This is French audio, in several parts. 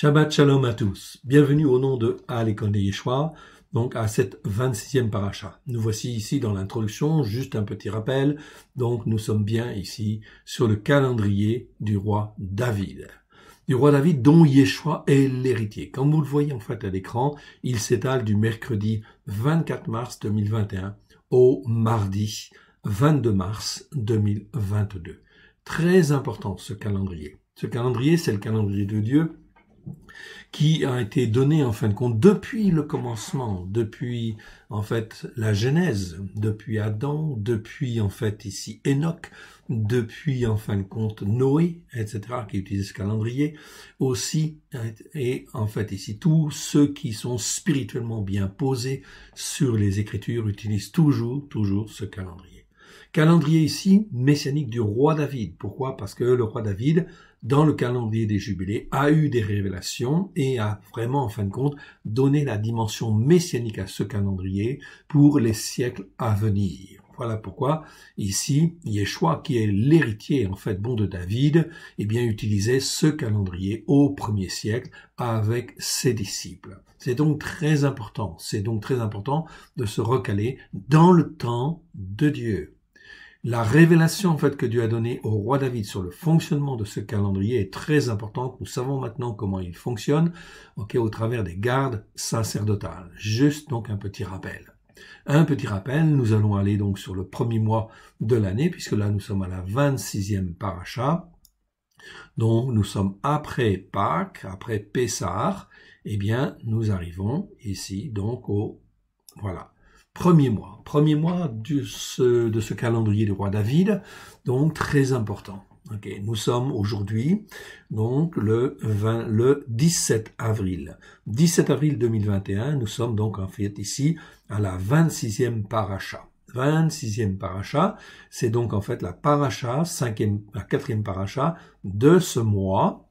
Shabbat Shalom à tous. Bienvenue au nom de À l'école de Yeshua, donc à cette 26e paracha. Nous voici ici dans l'introduction, juste un petit rappel. Donc nous sommes bien ici sur le calendrier du roi David. Du roi David dont Yeshua est l'héritier. Comme vous le voyez en fait à l'écran, il s'étale du mercredi 24 mars 2021 au mardi 22 mars 2022. Très important ce calendrier. Ce calendrier, c'est le calendrier de Dieu qui a été donné en fin de compte depuis le commencement, depuis en fait la Genèse, depuis Adam, depuis en fait ici Enoch, depuis en fin de compte Noé, etc., qui utilise ce calendrier aussi, et en fait ici tous ceux qui sont spirituellement bien posés sur les Écritures utilisent toujours ce calendrier. Calendrier ici messianique du roi David. Pourquoi? Parce que le roi David, dans le calendrier des jubilés, a eu des révélations et a vraiment, en fin de compte, donné la dimension messianique à ce calendrier pour les siècles à venir. Voilà pourquoi, ici, Yeshua, qui est l'héritier, en fait, de David, eh bien, utilisait ce calendrier au premier siècle avec ses disciples. C'est donc très important de se recaler dans le temps de Dieu. La révélation en fait que Dieu a donnée au roi David sur le fonctionnement de ce calendrier est très importante. Nous savons maintenant comment il fonctionne, au travers des gardes sacerdotales. Juste donc un petit rappel. Nous allons aller donc sur le premier mois de l'année, puisque là nous sommes à la 26e paracha. Donc nous sommes après Pâques, après Pessah, eh bien nous arrivons ici donc au premier mois de ce calendrier du roi David, donc très important. Nous sommes aujourd'hui donc le 17 avril. 17 avril 2021, nous sommes donc en fait ici à la 26e paracha. 26e paracha, c'est donc en fait la paracha, la 4e paracha de ce mois.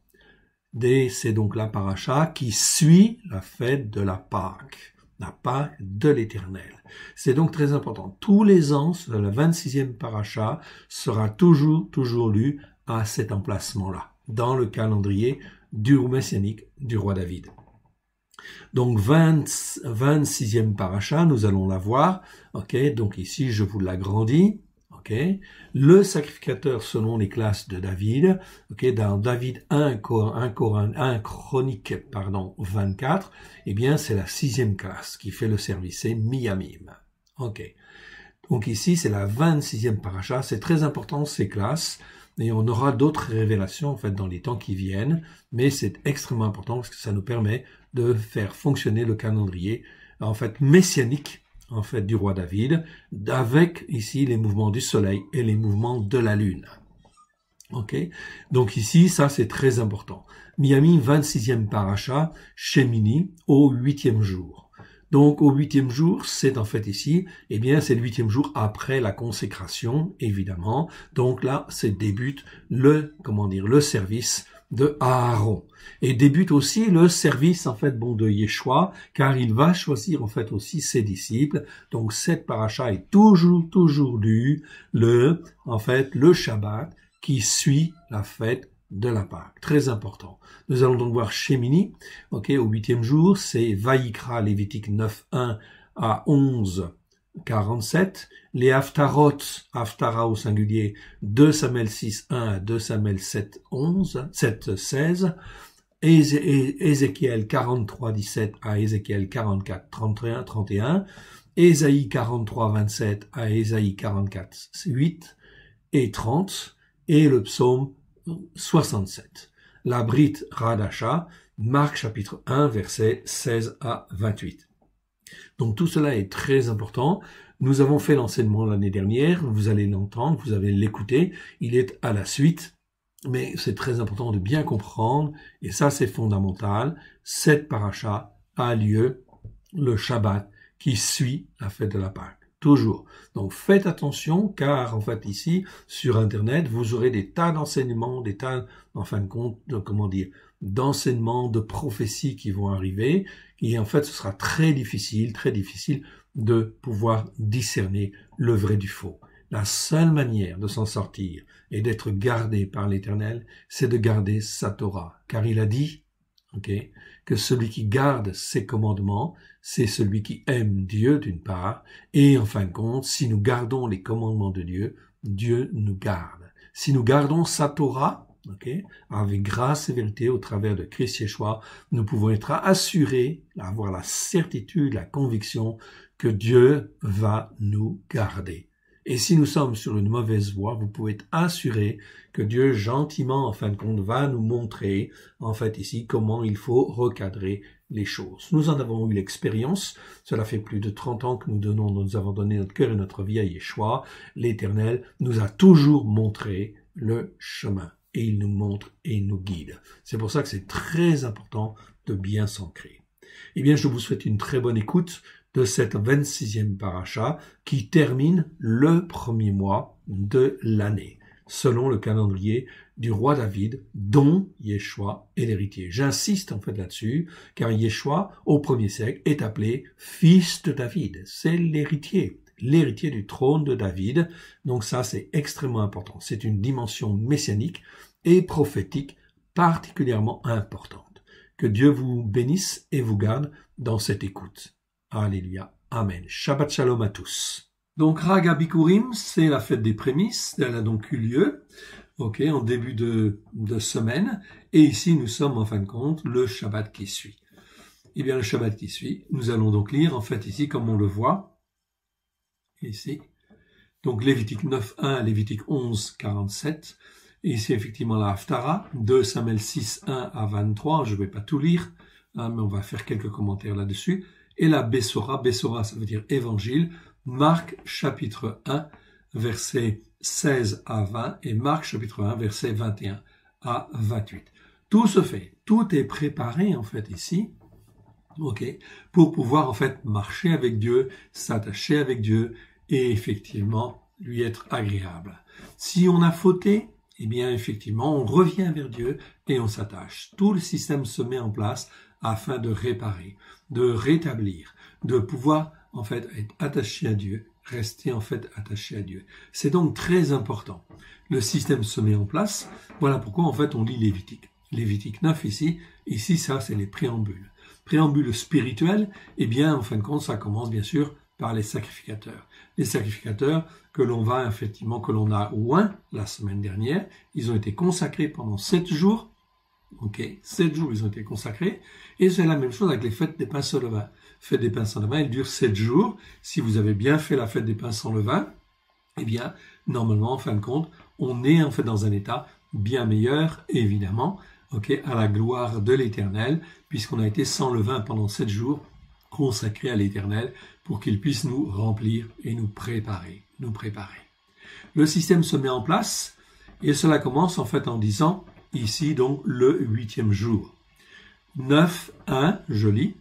C'est donc la paracha qui suit la fête de la Pâque. La Pâque de l'Éternel. C'est donc très important. Tous les ans, la 26e paracha sera toujours lue à cet emplacement-là, dans le calendrier du messianique du roi David. Donc 26e paracha, nous allons la voir. Donc ici je vous l'agrandis. Le sacrificateur selon les classes de David, dans David 1 Chronique 24, eh bien c'est la 6e classe qui fait le service, c'est Miyamim. Donc ici c'est la 26e paracha, c'est très important ces classes, et on aura d'autres révélations en fait dans les temps qui viennent, mais c'est extrêmement important parce que ça nous permet de faire fonctionner le calendrier en fait messianique en fait du roi David, avec ici les mouvements du soleil et les mouvements de la lune. Donc ici, ça c'est très important. Miyamim, 26e paracha, Shemini, au 8e jour. Donc au 8e jour, c'est en fait ici, eh bien c'est le 8e jour après la consécration, évidemment. Donc là, c'est débute le service de Aaron. Et débute aussi le service en fait de Yeshua, car il va choisir en fait aussi ses disciples. Donc cette paracha est toujours lue le Shabbat qui suit la fête de la Pâque. Très important. Nous allons donc voir Shemini, au 8e jour, c'est Vayikra Lévitique 9:1 à 11:47. Les Haftara au singulier, 2 Samuel 6:1 à 2 Samuel 7:16. Ézéchiel 43:17 à Ézéchiel 44:31. Ésaïe 43:27 à Ésaïe 44:8 et 30. Et le psaume 67. La Brit Radasha, Marc chapitre 1, versets 16 à 28. Donc tout cela est très important. Nous avons fait l'enseignement l'année dernière, vous allez l'entendre, vous allez l'écouter, il est à la suite, mais c'est très important de bien comprendre, et ça c'est fondamental, cette paracha a lieu le Shabbat qui suit la fête de la Pâque. Toujours. Donc faites attention, car en fait ici, sur Internet, vous aurez des tas d'enseignements, des tas, en fin de compte, d'enseignements, de prophéties qui vont arriver, et en fait ce sera très difficile de pouvoir discerner le vrai du faux. La seule manière de s'en sortir et d'être gardé par l'Éternel, c'est de garder sa Torah, car il a dit, ok, que celui qui garde ses commandements, c'est celui qui aime Dieu d'une part, et en fin de compte, si nous gardons les commandements de Dieu, Dieu nous garde. Si nous gardons sa Torah, ok, avec grâce et vérité au travers de Christ Yeshua, nous pouvons être assurés, avoir la certitude, la conviction que Dieu va nous garder. Et si nous sommes sur une mauvaise voie, vous pouvez être assuré que Dieu gentiment, en fin de compte, va nous montrer, en fait, ici, comment il faut recadrer les choses. Nous en avons eu l'expérience. Cela fait plus de 30 ans que nous avons donné notre cœur et notre vie à Yeshua. L'Éternel nous a toujours montré le chemin. Et il nous montre et il nous guide. C'est pour ça que c'est très important de bien s'ancrer. Eh bien, je vous souhaite une très bonne écoute de cette 26e paracha qui termine le premier mois de l'année, selon le calendrier du roi David, dont Yeshua est l'héritier. J'insiste en fait là-dessus, car Yeshua, au 1er siècle, est appelé fils de David. C'est l'héritier du trône de David. Donc ça, c'est extrêmement important. C'est une dimension messianique et prophétique particulièrement importante. Que Dieu vous bénisse et vous garde dans cette écoute. Alléluia. Amen. Shabbat shalom à tous. Donc, Chag HaBikurim, c'est la fête des prémices. Elle a donc eu lieu, ok, en début de semaine. Et ici, nous sommes, en fin de compte, le Shabbat qui suit. Eh bien, le Shabbat qui suit, nous allons donc lire, en fait, ici, comme on le voit, ici. Donc, Lévitique 9.1, Lévitique 11.47. Et ici, effectivement, la Haftara, 2 Samuel 6.1 à 23. Je ne vais pas tout lire, hein, mais on va faire quelques commentaires là-dessus. Et la Bessora, Bessora ça veut dire évangile, Marc chapitre 1, versets 16 à 20, et Marc chapitre 1, versets 21 à 28. Tout se fait, tout est préparé en fait ici, ok, pour pouvoir en fait marcher avec Dieu, s'attacher avec Dieu, et effectivement lui être agréable. Si on a fauté, eh bien effectivement on revient vers Dieu et on s'attache. Tout le système se met en place afin de réparer, de rétablir, de pouvoir en fait être attaché à Dieu, rester en fait attaché à Dieu. C'est donc très important. Le système se met en place. Voilà pourquoi en fait on lit Lévitique. Lévitique 9 ici ça c'est les préambules. Préambules spirituels, eh bien en fin de compte ça commence bien sûr par les sacrificateurs. Les sacrificateurs que l'on a oint la semaine dernière, ils ont été consacrés pendant 7 jours. Ok, 7 jours ils ont été consacrés, et c'est la même chose avec les fêtes des pains sans levain. Fête des pains sans levain, elle dure 7 jours. Si vous avez bien fait la fête des pains sans levain, eh bien, normalement, en fin de compte, on est en fait dans un état bien meilleur, évidemment, ok, à la gloire de l'Éternel, puisqu'on a été sans levain pendant 7 jours, consacrés à l'Éternel, pour qu'il puisse nous remplir et nous préparer. Le système se met en place, et cela commence en fait en disant, ici donc le 8e jour. 9.1, je lis.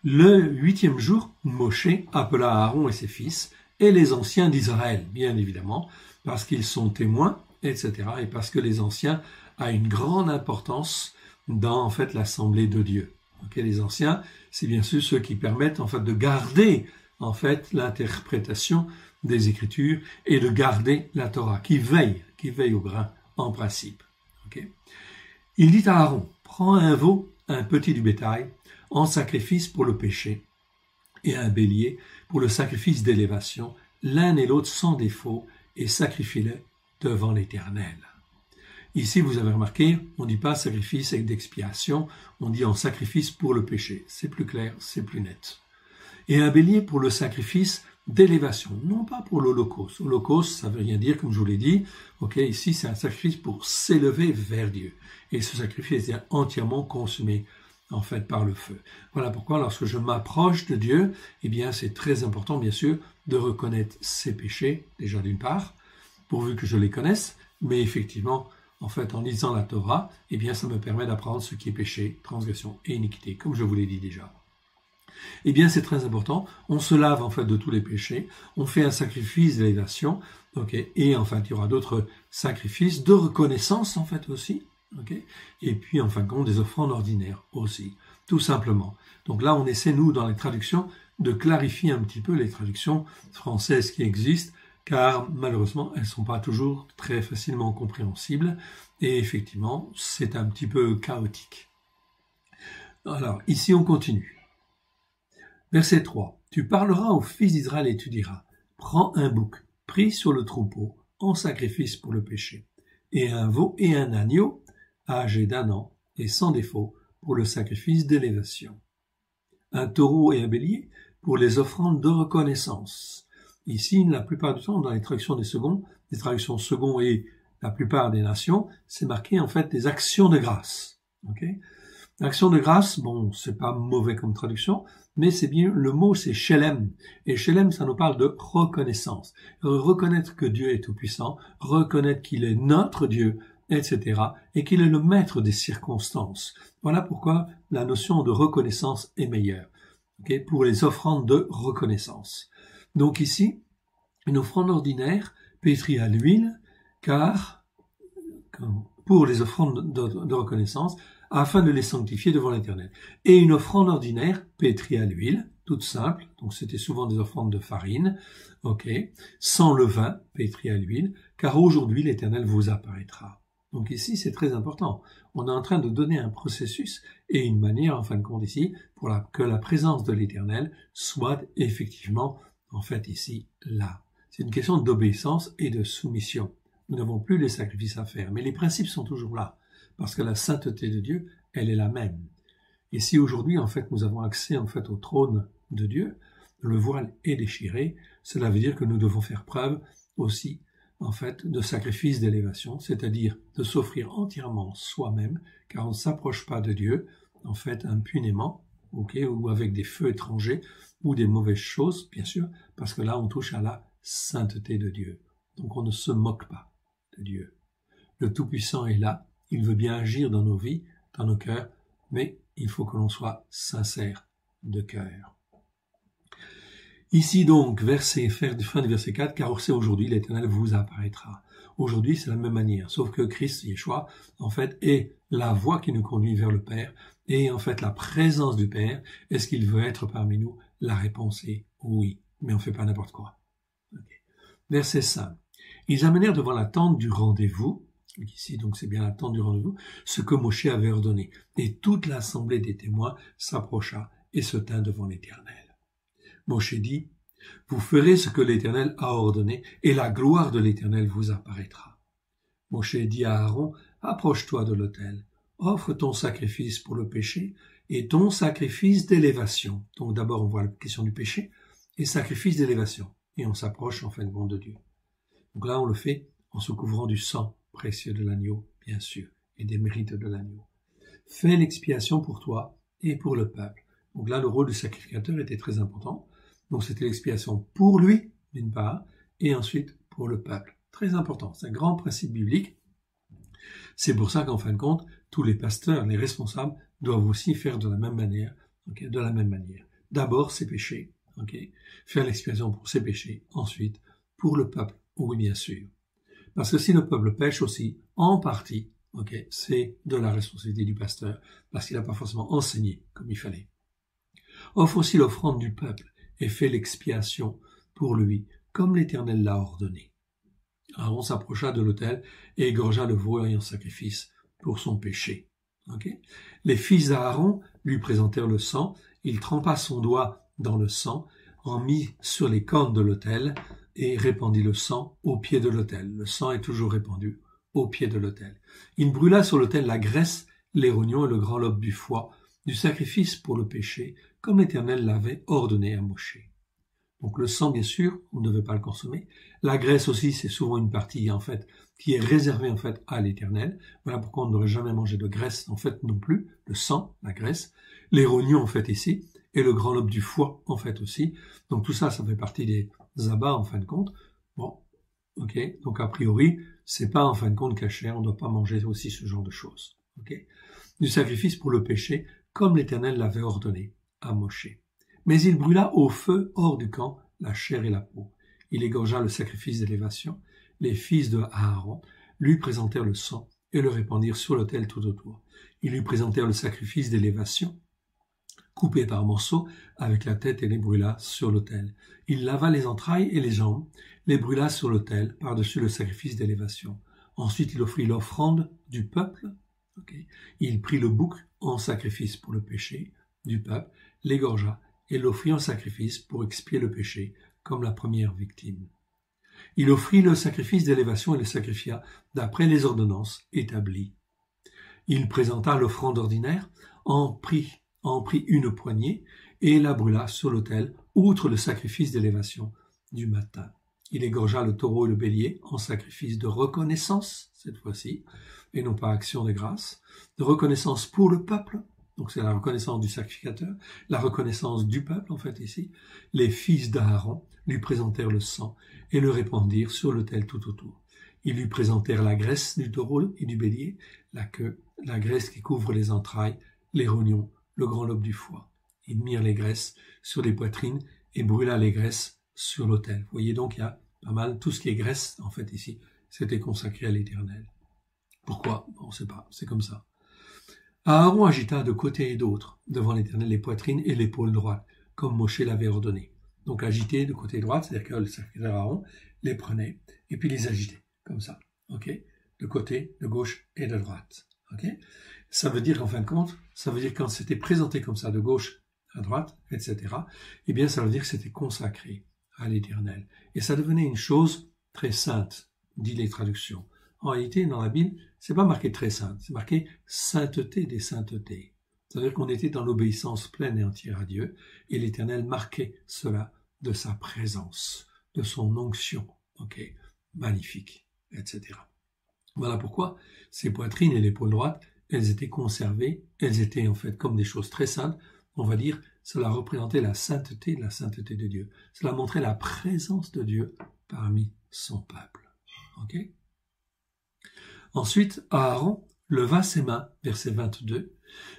Le 8e jour, Moshe appela Aaron et ses fils et les anciens d'Israël, bien évidemment, parce qu'ils sont témoins, etc. et parce que les anciens ont une grande importance dans en fait l'assemblée de Dieu. Okay, les anciens, c'est bien sûr ceux qui permettent en fait de garder en fait l'interprétation des Écritures et de garder la Torah, qui veille au grain en principe. Okay. Il dit à Aaron, prends un veau, un petit du bétail, en sacrifice pour le péché, et un bélier pour le sacrifice d'élévation, l'un et l'autre sans défaut, et sacrifie-les devant l'Éternel. Ici, vous avez remarqué, on ne dit pas sacrifice avec d'expiation, on dit en sacrifice pour le péché. C'est plus clair, c'est plus net. Et un bélier pour le sacrifice d'élévation, non pas pour l'holocauste. Holocauste, ça veut rien dire, comme je vous l'ai dit. Ok, ici, c'est un sacrifice pour s'élever vers Dieu. Et ce sacrifice est entièrement consumé, en fait, par le feu. Voilà pourquoi, lorsque je m'approche de Dieu, eh bien, c'est très important, bien sûr, de reconnaître ses péchés, déjà d'une part, pourvu que je les connaisse, mais effectivement, en fait, en lisant la Torah, eh bien, ça me permet d'apprendre ce qui est péché, transgression et iniquité, comme je vous l'ai dit déjà. Eh bien, c'est très important. On se lave en fait de tous les péchés. On fait un sacrifice d'élévation. Okay, et enfin, il y aura d'autres sacrifices de reconnaissance en fait aussi. Okay, et puis, en fin de compte, des offrandes ordinaires aussi, tout simplement. Donc là, on essaie, nous, dans les traductions, de clarifier un petit peu les traductions françaises qui existent, car malheureusement, elles ne sont pas toujours très facilement compréhensibles. Et effectivement, c'est un petit peu chaotique. Alors, ici on continue. Verset 3. Tu parleras aux fils d'Israël et tu diras, prends un bouc pris sur le troupeau en sacrifice pour le péché, et un veau et un agneau âgés d'1 an et sans défaut pour le sacrifice d'élévation. Un taureau et un bélier pour les offrandes de reconnaissance. Ici, la plupart du temps, dans les traductions second et la plupart des nations, c'est marqué en fait des actions de grâce. Okay? L'action de grâce, bon, c'est pas mauvais comme traduction, mais c'est bien, le mot c'est shelem. Et shelem, ça nous parle de reconnaissance. Reconnaître que Dieu est tout-puissant, reconnaître qu'il est notre Dieu, etc. et qu'il est le maître des circonstances. Voilà pourquoi la notion de reconnaissance est meilleure. Okay? Pour les offrandes de reconnaissance. Donc ici, une offrande ordinaire pétrie à l'huile, car pour les offrandes de reconnaissance, afin de les sanctifier devant l'Éternel. Et une offrande ordinaire pétrie à l'huile, toute simple, donc c'était souvent des offrandes de farine, sans levain, pétrie à l'huile, car aujourd'hui l'Éternel vous apparaîtra. Donc ici, c'est très important. On est en train de donner un processus et une manière, en fin de compte ici, pour que la présence de l'Éternel soit effectivement, en fait, ici, là. C'est une question d'obéissance et de soumission. Nous n'avons plus les sacrifices à faire, mais les principes sont toujours là, parce que la sainteté de Dieu, elle est la même. Et si aujourd'hui, en fait, nous avons accès, en fait, au trône de Dieu, le voile est déchiré, cela veut dire que nous devons faire preuve aussi, en fait, de sacrifice d'élévation, c'est-à-dire de s'offrir entièrement soi-même, car on ne s'approche pas de Dieu, en fait, impunément, ou avec des feux étrangers, ou des mauvaises choses, bien sûr, parce que là, on touche à la sainteté de Dieu. Donc, on ne se moque pas de Dieu. Le Tout-Puissant est là, il veut bien agir dans nos vies, dans nos cœurs, mais il faut que l'on soit sincère de cœur. Ici donc, fin du verset 4, car c'est aujourd'hui l'Éternel vous apparaîtra. Aujourd'hui, c'est la même manière, sauf que Christ, Yeshua, en fait, est la voie qui nous conduit vers le Père, et en fait, la présence du Père. Est-ce qu'il veut être parmi nous? La réponse est oui, mais on ne fait pas n'importe quoi. Verset 5. Ils amenèrent devant la tente du rendez-vous, ici donc c'est bien la tente du rendez-vous, ce que Moshe avait ordonné. Et toute l'assemblée des témoins s'approcha et se tint devant l'Éternel. Moshe dit, vous ferez ce que l'Éternel a ordonné, et la gloire de l'Éternel vous apparaîtra. Moshe dit à Aaron, approche-toi de l'autel, offre ton sacrifice pour le péché, et ton sacrifice d'élévation. Donc d'abord on voit la question du péché, et sacrifice d'élévation. Et on s'approche en fin de compte de Dieu. Donc là on le fait en se couvrant du sang précieux de l'agneau, bien sûr, et des mérites de l'agneau. Fais l'expiation pour toi et pour le peuple. Donc là, le rôle du sacrificateur était très important. Donc c'était l'expiation pour lui, d'une part, et ensuite pour le peuple. Très important, c'est un grand principe biblique. C'est pour ça qu'en fin de compte, tous les pasteurs, les responsables, doivent aussi faire de la même manière. De la même manière. D'abord ses péchés, faire l'expiation pour ses péchés, ensuite pour le peuple, oui bien sûr. Parce que si le peuple pêche aussi, en partie, c'est de la responsabilité du pasteur, parce qu'il n'a pas forcément enseigné comme il fallait. Offre aussi l'offrande du peuple et fais l'expiation pour lui, comme l'Éternel l'a ordonné. Aaron s'approcha de l'autel et égorgea le veau en sacrifice pour son péché. Les fils d'Aaron lui présentèrent le sang, il trempa son doigt dans le sang, en mit sur les cornes de l'autel, et répandit le sang au pied de l'autel. Le sang est toujours répandu au pied de l'autel. Il brûla sur l'autel la graisse, les rognons et le grand lobe du foie, du sacrifice pour le péché, comme l'Éternel l'avait ordonné à Moshe. Donc le sang, bien sûr, on ne devait pas le consommer. La graisse aussi, c'est souvent une partie, en fait, qui est réservée, en fait, à l'Éternel. Voilà pourquoi on n'aurait jamais mangé de graisse, en fait, non plus. Le sang, la graisse. Les rognons, en fait, ici. Et le grand lobe du foie, en fait, aussi. Donc tout ça, ça fait partie des abats, en fin de compte. Bon, donc a priori, c'est pas, en fin de compte, cachère. On ne doit pas manger aussi ce genre de choses. Du sacrifice pour le péché, comme l'Éternel l'avait ordonné à Moshe. Mais il brûla au feu hors du camp la chair et la peau. Il égorgea le sacrifice d'élévation. Les fils de Aaron lui présentèrent le sang et le répandirent sur l'autel tout autour. Ils lui présentèrent le sacrifice d'élévation, coupé par morceaux, avec la tête et les brûla sur l'autel. Il lava les entrailles et les jambes, les brûla sur l'autel, par-dessus le sacrifice d'élévation. Ensuite, il offrit l'offrande du peuple, Okay. Il prit le bouc en sacrifice pour le péché du peuple, l'égorgea et l'offrit en sacrifice pour expier le péché, comme la première victime. Il offrit le sacrifice d'élévation et le sacrifia d'après les ordonnances établies. Il présenta l'offrande ordinaire, en prit une poignée et la brûla sur l'autel, outre le sacrifice d'élévation du matin. Il égorgea le taureau et le bélier en sacrifice de reconnaissance, cette fois-ci, et non pas action de grâce, de reconnaissance pour le peuple, donc c'est la reconnaissance du sacrificateur, la reconnaissance du peuple en fait ici. Les fils d'Aaron lui présentèrent le sang et le répandirent sur l'autel tout autour. Ils lui présentèrent la graisse du taureau et du bélier, la queue, la graisse qui couvre les entrailles, les rognons, le grand lobe du foie. Ils mirent les graisses sur les poitrines et brûla les graisses sur l'autel. Vous voyez donc, il y a pas mal, tout ce qui est graisse, en fait, ici, c'était consacré à l'Éternel. Pourquoi? On ne sait pas, c'est comme ça. Aaron agita de côté et d'autre, devant l'Éternel, les poitrines et l'épaule droite, comme Moshe l'avait ordonné. Donc agiter de côté droit, c'est-à-dire que le sacrificateur Aaron les prenait, et puis les agitait, comme ça, ok? De côté, de gauche et de droite, ok? Ça veut dire, en fin de compte, ça veut dire quand c'était présenté comme ça, de gauche à droite, etc., eh bien, ça veut dire que c'était consacré à l'Éternel. Et ça devenait une chose très sainte, dit les traductions. En réalité, dans la Bible, c'est pas marqué très sainte, c'est marqué sainteté des saintetés. C'est-à-dire qu'on était dans l'obéissance pleine et entière à Dieu, et l'Éternel marquait cela de sa présence, de son onction, ok, magnifique, etc. Voilà pourquoi ces poitrines et l'épaule droite, elles étaient conservées, elles étaient en fait comme des choses très saintes, on va dire, cela représentait la sainteté de Dieu. Cela montrait la présence de Dieu parmi son peuple. Ok? Ensuite, Aaron leva ses mains, verset 22,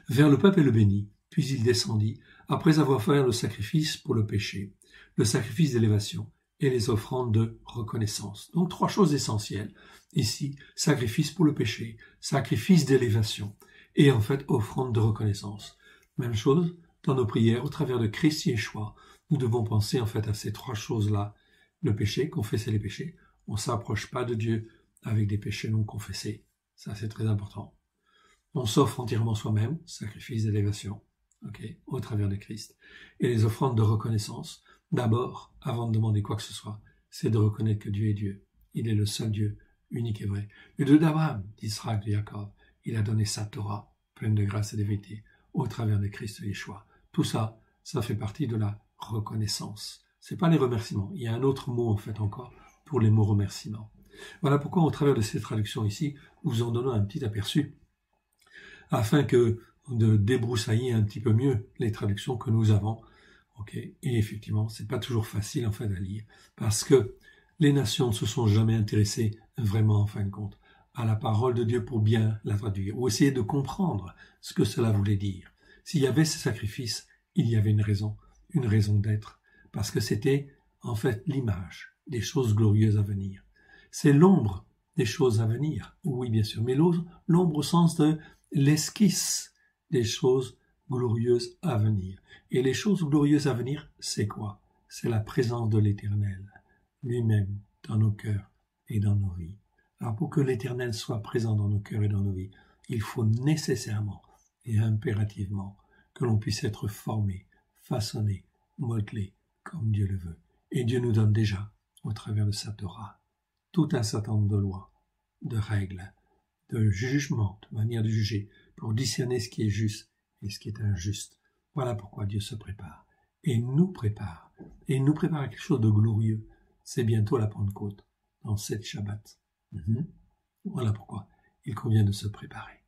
vers le peuple et le bénit, puis il descendit, après avoir fait le sacrifice pour le péché, le sacrifice d'élévation et les offrandes de reconnaissance. Donc 3 choses essentielles. Ici, sacrifice pour le péché, sacrifice d'élévation et en fait offrande de reconnaissance. Même chose dans nos prières au travers de Christ Yeshua. Nous devons penser en fait à ces 3 choses-là. Le péché, confesser les péchés. On ne s'approche pas de Dieu avec des péchés non confessés. Ça, c'est très important. On s'offre entièrement soi-même, sacrifice d'élévation, okay, au travers de Christ. Et les offrandes de reconnaissance, d'abord, avant de demander quoi que ce soit, c'est de reconnaître que Dieu est Dieu. Il est le seul Dieu, unique et vrai. Le Dieu d'Abraham, d'Israël, de Jacob. Il a donné sa Torah, pleine de grâce et de vérité, au travers de Christ Yeshua. Tout ça, ça fait partie de la reconnaissance. C'est pas les remerciements. Il y a un autre mot, en fait, encore, pour les mots remerciements. Voilà pourquoi, au travers de ces traductions ici, nous vous en donnons un petit aperçu, afin que de débroussailler un petit peu mieux les traductions que nous avons. Okay. Et effectivement, c'est pas toujours facile, en fait, à lire, parce que les nations ne se sont jamais intéressées vraiment, en fin de compte, à la parole de Dieu pour bien la traduire, ou essayer de comprendre ce que cela voulait dire. S'il y avait ce sacrifice, il y avait une raison d'être, parce que c'était en fait l'image des choses glorieuses à venir. C'est l'ombre des choses à venir, oui bien sûr, mais l'ombre au sens de l'esquisse des choses glorieuses à venir. Et les choses glorieuses à venir, c'est quoi? C'est la présence de l'Éternel, lui-même, dans nos cœurs et dans nos vies. Alors pour que l'Éternel soit présent dans nos cœurs et dans nos vies, il faut nécessairement et impérativement que l'on puisse être formé, façonné, modelé comme Dieu le veut. Et Dieu nous donne déjà, au travers de sa Torah, tout un certain nombre de lois, de règles, de jugements, de manière de juger, pour discerner ce qui est juste et ce qui est injuste. Voilà pourquoi Dieu se prépare et nous prépare. Et il nous prépare à quelque chose de glorieux. C'est bientôt la Pentecôte, dans 7 Shabbats. Voilà pourquoi il convient de se préparer.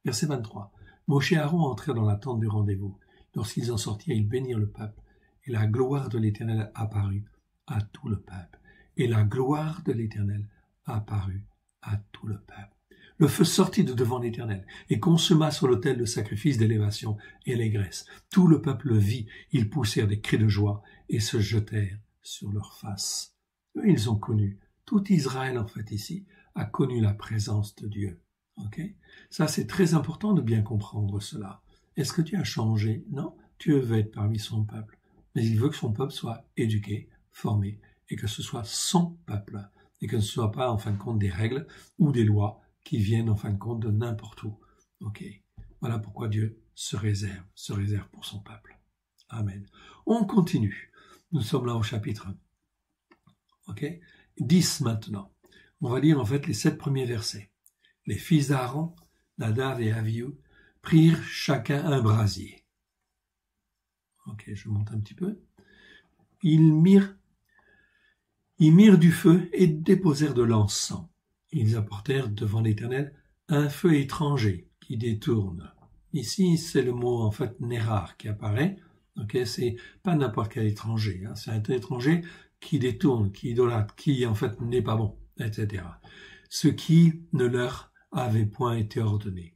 Verset 23. Moshe et Aaron entrèrent dans la tente du rendez-vous. Lorsqu'ils en sortirent, ils bénirent le peuple. Et la gloire de l'Éternel apparut à tout le peuple. Et la gloire de l'Éternel apparut à tout le peuple. Le feu sortit de devant l'Éternel et consuma sur l'autel le sacrifice d'élévation et les graisses. Tout le peuple vit, ils poussèrent des cris de joie et se jetèrent sur leurs faces. Eux, ils ont connu, tout Israël en fait ici, a connu la présence de Dieu. Okay? Ça, c'est très important de bien comprendre cela. Est-ce que Dieu a changé? Non, Dieu veut être parmi son peuple. Mais il veut que son peuple soit éduqué, formé, et que ce soit son peuple, et que ce ne soit pas en fin de compte des règles ou des lois qui viennent en fin de compte de n'importe où. Ok. Voilà pourquoi Dieu se réserve pour son peuple. Amen. On continue. Nous sommes là au chapitre 10 maintenant. On va lire en fait les 7 premiers versets. Les fils d'Aaron, Nadav et Avihu, prirent chacun un brasier. Ok, je monte un petit peu. Ils mirent du feu et déposèrent de l'encens. Ils apportèrent devant l'Éternel un feu étranger qui détourne. Ici, c'est le mot en fait nérar qui apparaît. Ok, c'est pas n'importe quel étranger. Hein. C'est un étranger qui détourne, qui idolâtre, qui en fait n'est pas bon, etc. Ce qui ne leur avait point été ordonné.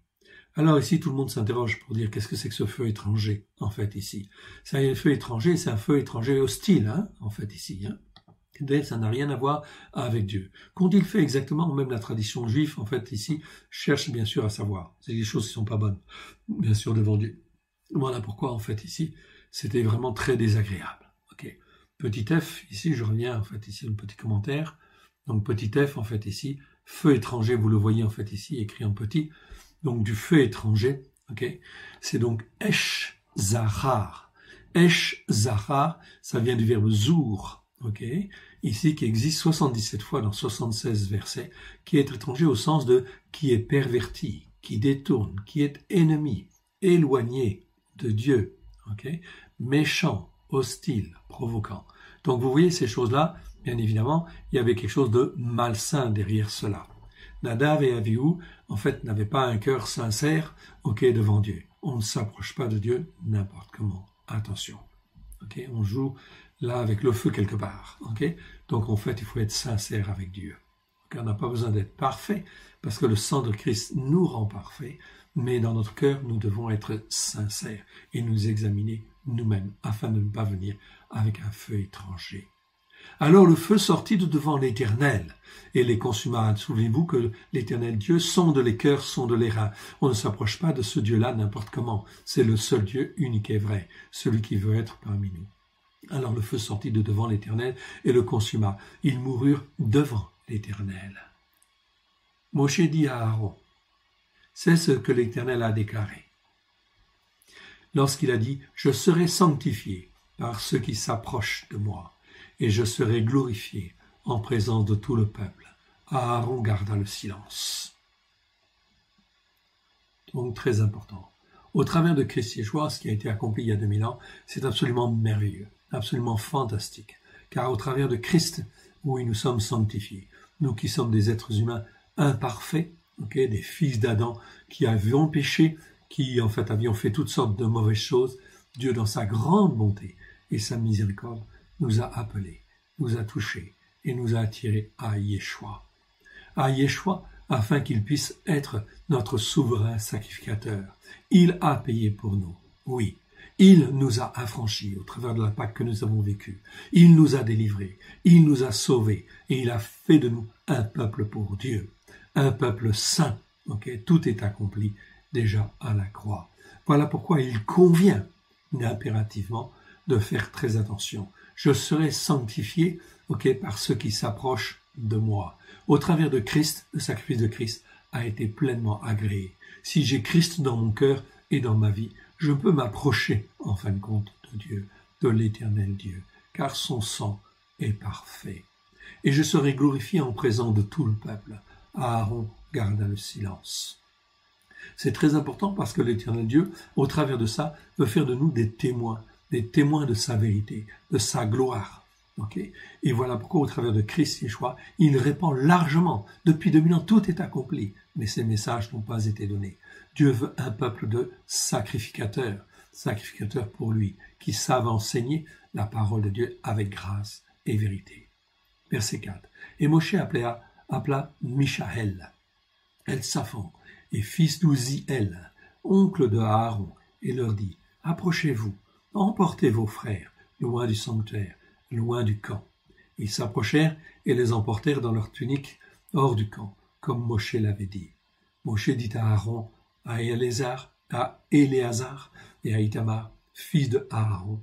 Alors ici, tout le monde s'interroge pour dire qu'est-ce que c'est que ce feu étranger, en fait, ici. C'est un feu étranger, c'est un feu étranger hostile, hein, en fait, ici. Hein. Ça n'a rien à voir avec Dieu. Qu'ont-ils fait exactement? Même la tradition juive, en fait, ici, cherche bien sûr à savoir. C'est des choses qui sont pas bonnes, bien sûr, devant Dieu. Voilà pourquoi, en fait, ici, c'était vraiment très désagréable. Ok. Petit f, ici, je reviens, en fait, ici, un petit commentaire. Donc, petit f, en fait, ici, feu étranger, vous le voyez, en fait, ici, écrit en petit. Donc, du feu étranger, ok. C'est donc Esh Zahar. Esh Zahar, ça vient du verbe zour. Ok, ici qui existe 77 fois dans 76 versets, qui est étranger au sens de qui est perverti, qui détourne, qui est ennemi, éloigné de Dieu, ok, méchant, hostile, provoquant. Donc vous voyez ces choses-là, bien évidemment, il y avait quelque chose de malsain derrière cela. Nadav et Avihu, en fait, n'avaient pas un cœur sincère, ok, devant Dieu. On ne s'approche pas de Dieu n'importe comment. Attention, ok, on joue là avec le feu quelque part. Okay? Donc en fait, il faut être sincère avec Dieu. Okay? On n'a pas besoin d'être parfait, parce que le sang de Christ nous rend parfait, mais dans notre cœur, nous devons être sincères et nous examiner nous-mêmes, afin de ne pas venir avec un feu étranger. Alors le feu sortit de devant l'Éternel, et les consuma. Souvenez-vous que l'Éternel Dieu sonde les cœurs, sonde les reins. On ne s'approche pas de ce Dieu-là n'importe comment. C'est le seul Dieu unique et vrai, celui qui veut être parmi nous. Alors le feu sortit de devant l'Éternel et le consuma. Ils moururent devant l'Éternel. Moshe dit à Aaron, c'est ce que l'Éternel a déclaré. Lorsqu'il a dit, je serai sanctifié par ceux qui s'approchent de moi, et je serai glorifié en présence de tout le peuple. Aaron garda le silence. Donc très important. Au travers de Christ Yeshua, ce qui a été accompli il y a 2000 ans, c'est absolument merveilleux. Absolument fantastique, car au travers de Christ, oui, nous sommes sanctifiés. Nous qui sommes des êtres humains imparfaits, okay, des fils d'Adam qui avions péché, qui en fait avions fait toutes sortes de mauvaises choses, Dieu dans sa grande bonté et sa miséricorde nous a appelés, nous a touchés et nous a attirés à Yeshua. À Yeshua, afin qu'il puisse être notre souverain sacrificateur. Il a payé pour nous, oui. Il nous a affranchis au travers de la Pâque que nous avons vécue. Il nous a délivrés, il nous a sauvés et il a fait de nous un peuple pour Dieu, un peuple saint. Okay? Tout est accompli déjà à la croix. Voilà pourquoi il convient impérativement de faire très attention. Je serai sanctifié par ceux qui s'approchent de moi. Au travers de Christ, le sacrifice de Christ a été pleinement agréé. Si j'ai Christ dans mon cœur et dans ma vie, je peux m'approcher, en fin de compte, de Dieu, de l'Éternel Dieu, car son sang est parfait. Et je serai glorifié en présence de tout le peuple. Aaron garda le silence. C'est très important parce que l'Éternel Dieu, au travers de ça, veut faire de nous des témoins de sa vérité, de sa gloire. Okay? Et voilà pourquoi, au travers de Christ Yeshua, il répand largement. Depuis 2000 ans, tout est accompli, mais ces messages n'ont pas été donnés. Dieu veut un peuple de sacrificateurs pour lui, qui savent enseigner la parole de Dieu avec grâce et vérité. Verset 4. Et Moshe appela Mishaël, El-Safan, et fils d'Uziel, oncle de Aaron, et leur dit, approchez-vous, emportez vos frères, loin du sanctuaire, loin du camp. Ils s'approchèrent et les emportèrent dans leurs tuniques hors du camp, comme Moshe l'avait dit. Moshe dit à Aaron, à Éléazar et à Itamar, fils de Aaron,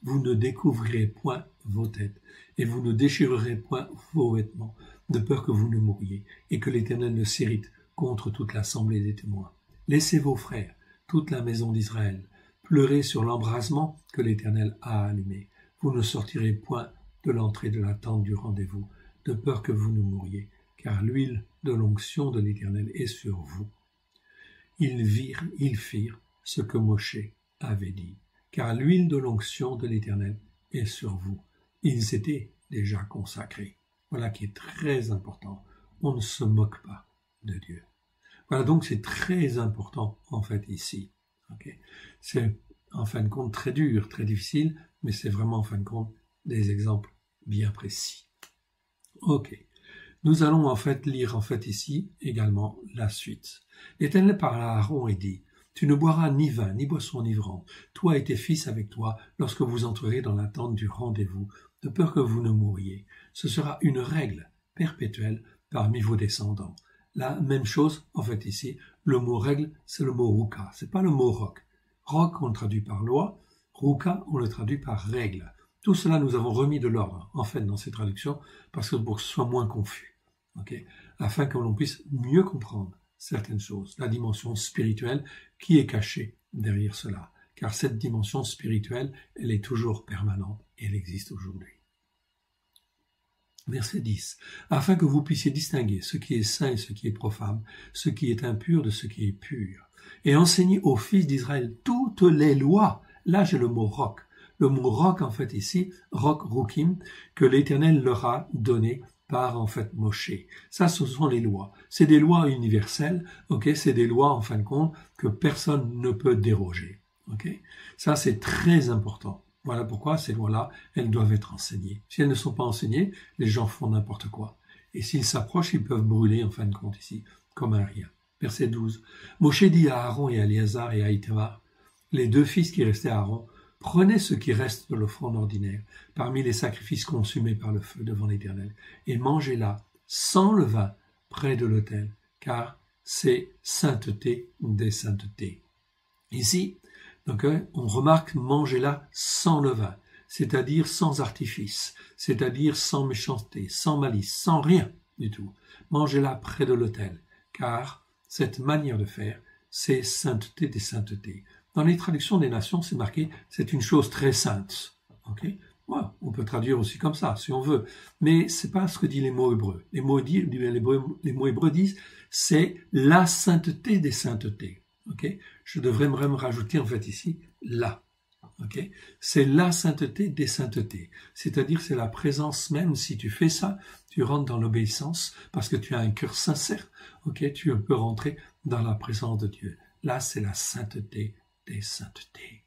vous ne découvrirez point vos têtes, et vous ne déchirerez point vos vêtements, de peur que vous ne mouriez, et que l'Éternel ne s'irrite contre toute l'assemblée des témoins. Laissez vos frères, toute la maison d'Israël, pleurer sur l'embrasement que l'Éternel a allumé. Vous ne sortirez point de l'entrée de la tente du rendez-vous, de peur que vous ne mouriez, car l'huile de l'onction de l'Éternel est sur vous. Ils firent ce que Moshe avait dit, car l'huile de l'onction de l'Éternel est sur vous. Ils étaient déjà consacrés. Voilà qui est très important. On ne se moque pas de Dieu. Voilà, donc c'est très important en fait ici. Okay. C'est en fin de compte très dur, très difficile, mais c'est vraiment en fin de compte des exemples bien précis. Ok. Nous allons en fait lire en fait ici également la suite. L'Éternel parla à Aaron et dit, « Tu ne boiras ni vin, ni boisson enivrante, toi et tes fils avec toi, lorsque vous entrerez dans la tente du rendez-vous, de peur que vous ne mouriez. Ce sera une règle perpétuelle parmi vos descendants. » La même chose, en fait ici, le mot règle, c'est le mot ruka, c'est pas le mot roc. Roc, on le traduit par loi, ruka, on le traduit par règle. Tout cela, nous avons remis de l'ordre, en fait, dans ces traductions, parce que pour que ce soit moins confus, okay, afin que l'on puisse mieux comprendre certaines choses, la dimension spirituelle qui est cachée derrière cela, car cette dimension spirituelle, elle est toujours permanente et elle existe aujourd'hui. Verset 10. Afin que vous puissiez distinguer ce qui est saint et ce qui est profane, ce qui est impur de ce qui est pur, et enseigner aux fils d'Israël toutes les lois. Là, j'ai le mot roc. Le mot roc, en fait, ici, roc, rukim, que l'Éternel leur a donné par, en fait, Moshe. Ça, ce sont les lois. C'est des lois universelles, ok? C'est des lois, en fin de compte, que personne ne peut déroger, ok? Ça, c'est très important. Voilà pourquoi ces lois-là, elles doivent être enseignées. Si elles ne sont pas enseignées, les gens font n'importe quoi. Et s'ils s'approchent, ils peuvent brûler, en fin de compte, ici, comme un rien. Verset 12. Moshe dit à Aaron et à Éléazar et à Ithamar, les deux fils qui restaient à Aaron, prenez ce qui reste de l'offrande ordinaire, parmi les sacrifices consumés par le feu devant l'Éternel, et mangez-la sans levain près de l'autel, car c'est sainteté des saintetés. Ici, donc, on remarque mangez-la sans levain, c'est-à-dire sans artifice, c'est-à-dire sans méchanceté, sans malice, sans rien du tout. Mangez-la près de l'autel, car cette manière de faire, c'est sainteté des saintetés. Dans les traductions des nations, c'est marqué c'est une chose très sainte. Okay? Ouais, on peut traduire aussi comme ça, si on veut. Mais c'est pas ce que disent les mots hébreux. Les mots hébreux disent c'est la sainteté des saintetés. Okay? Je devrais me rajouter en fait ici là. Okay? C'est la sainteté des saintetés. C'est-à-dire c'est la présence même. Si tu fais ça, tu rentres dans l'obéissance parce que tu as un cœur sincère. Okay? Tu peux rentrer dans la présence de Dieu. Là, c'est la sainteté des saintetés.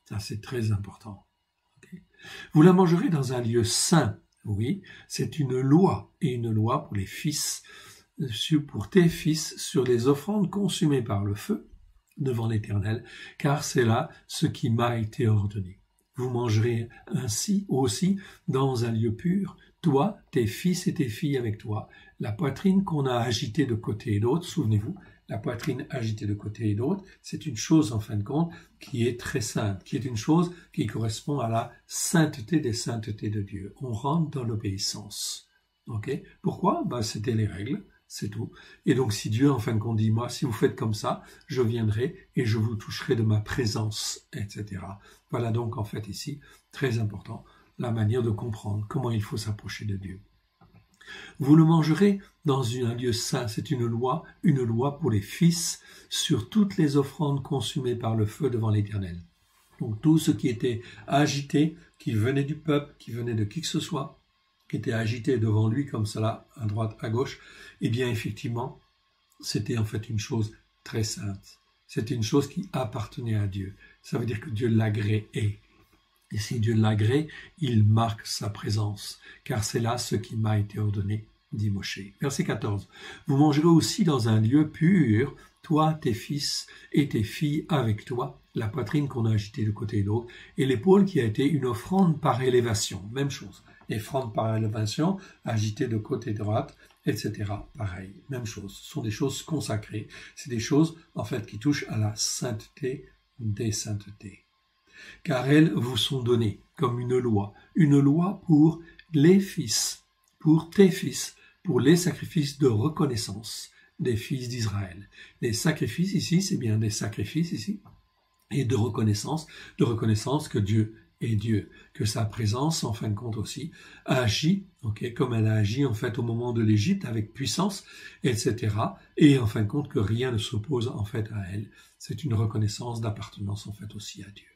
Ça, c'est très important. Okay? Vous la mangerez dans un lieu saint. Oui, c'est une loi et une loi pour les fils, pour tes fils sur les offrandes consumées par le feu devant l'Éternel, car c'est là ce qui m'a été ordonné. Vous mangerez ainsi aussi dans un lieu pur, toi, tes fils et tes filles avec toi, la poitrine qu'on a agitée de côté et d'autre, souvenez-vous, la poitrine agitée de côté et d'autre, c'est une chose en fin de compte qui est très sainte, qui est une chose qui correspond à la sainteté des saintetés de Dieu. On rentre dans l'obéissance. Okay? Pourquoi? C'était les règles. C'est tout. Et donc, si Dieu, en fin de compte, dit, moi, si vous faites comme ça, je viendrai et je vous toucherai de ma présence, etc. Voilà donc, en fait, ici, très important, la manière de comprendre comment il faut s'approcher de Dieu. Vous le mangerez dans un lieu saint. C'est une loi pour les fils sur toutes les offrandes consumées par le feu devant l'Éternel. Donc, tout ce qui était agité, qui venait du peuple, qui venait de qui que ce soit, qui était agité devant lui comme cela, à droite, à gauche, eh bien effectivement, c'était en fait une chose très sainte. C'était une chose qui appartenait à Dieu. Ça veut dire que Dieu l'agréait. Et si Dieu l'agrée, il marque sa présence, car c'est là ce qui m'a été ordonné, dit Moshe. Verset 14. Vous mangerez aussi dans un lieu pur, toi, tes fils et tes filles avec toi, la poitrine qu'on a agitée de côté et d'autre, et l'épaule qui a été une offrande par élévation. Même chose. Offrande par élévation, agitée de côté droite, etc. Pareil, même chose. Ce sont des choses consacrées. C'est des choses, en fait, qui touchent à la sainteté des saintetés. Car elles vous sont données comme une loi pour les fils, pour tes fils, pour les sacrifices de reconnaissance, des fils d'Israël. Les sacrifices ici, c'est bien des sacrifices ici, et de reconnaissance que Dieu est Dieu, que sa présence, en fin de compte aussi, agit, comme elle a agi en fait au moment de l'Égypte avec puissance, etc. Et en fin de compte que rien ne s'oppose en fait à elle. C'est une reconnaissance d'appartenance en fait aussi à Dieu.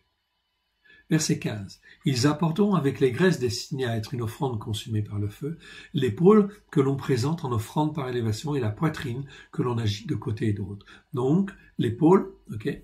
Verset 15. Ils apporteront avec les graisses destinées à être une offrande consumée par le feu, l'épaule que l'on présente en offrande par élévation et la poitrine que l'on agite de côté et d'autre. Donc, l'épaule,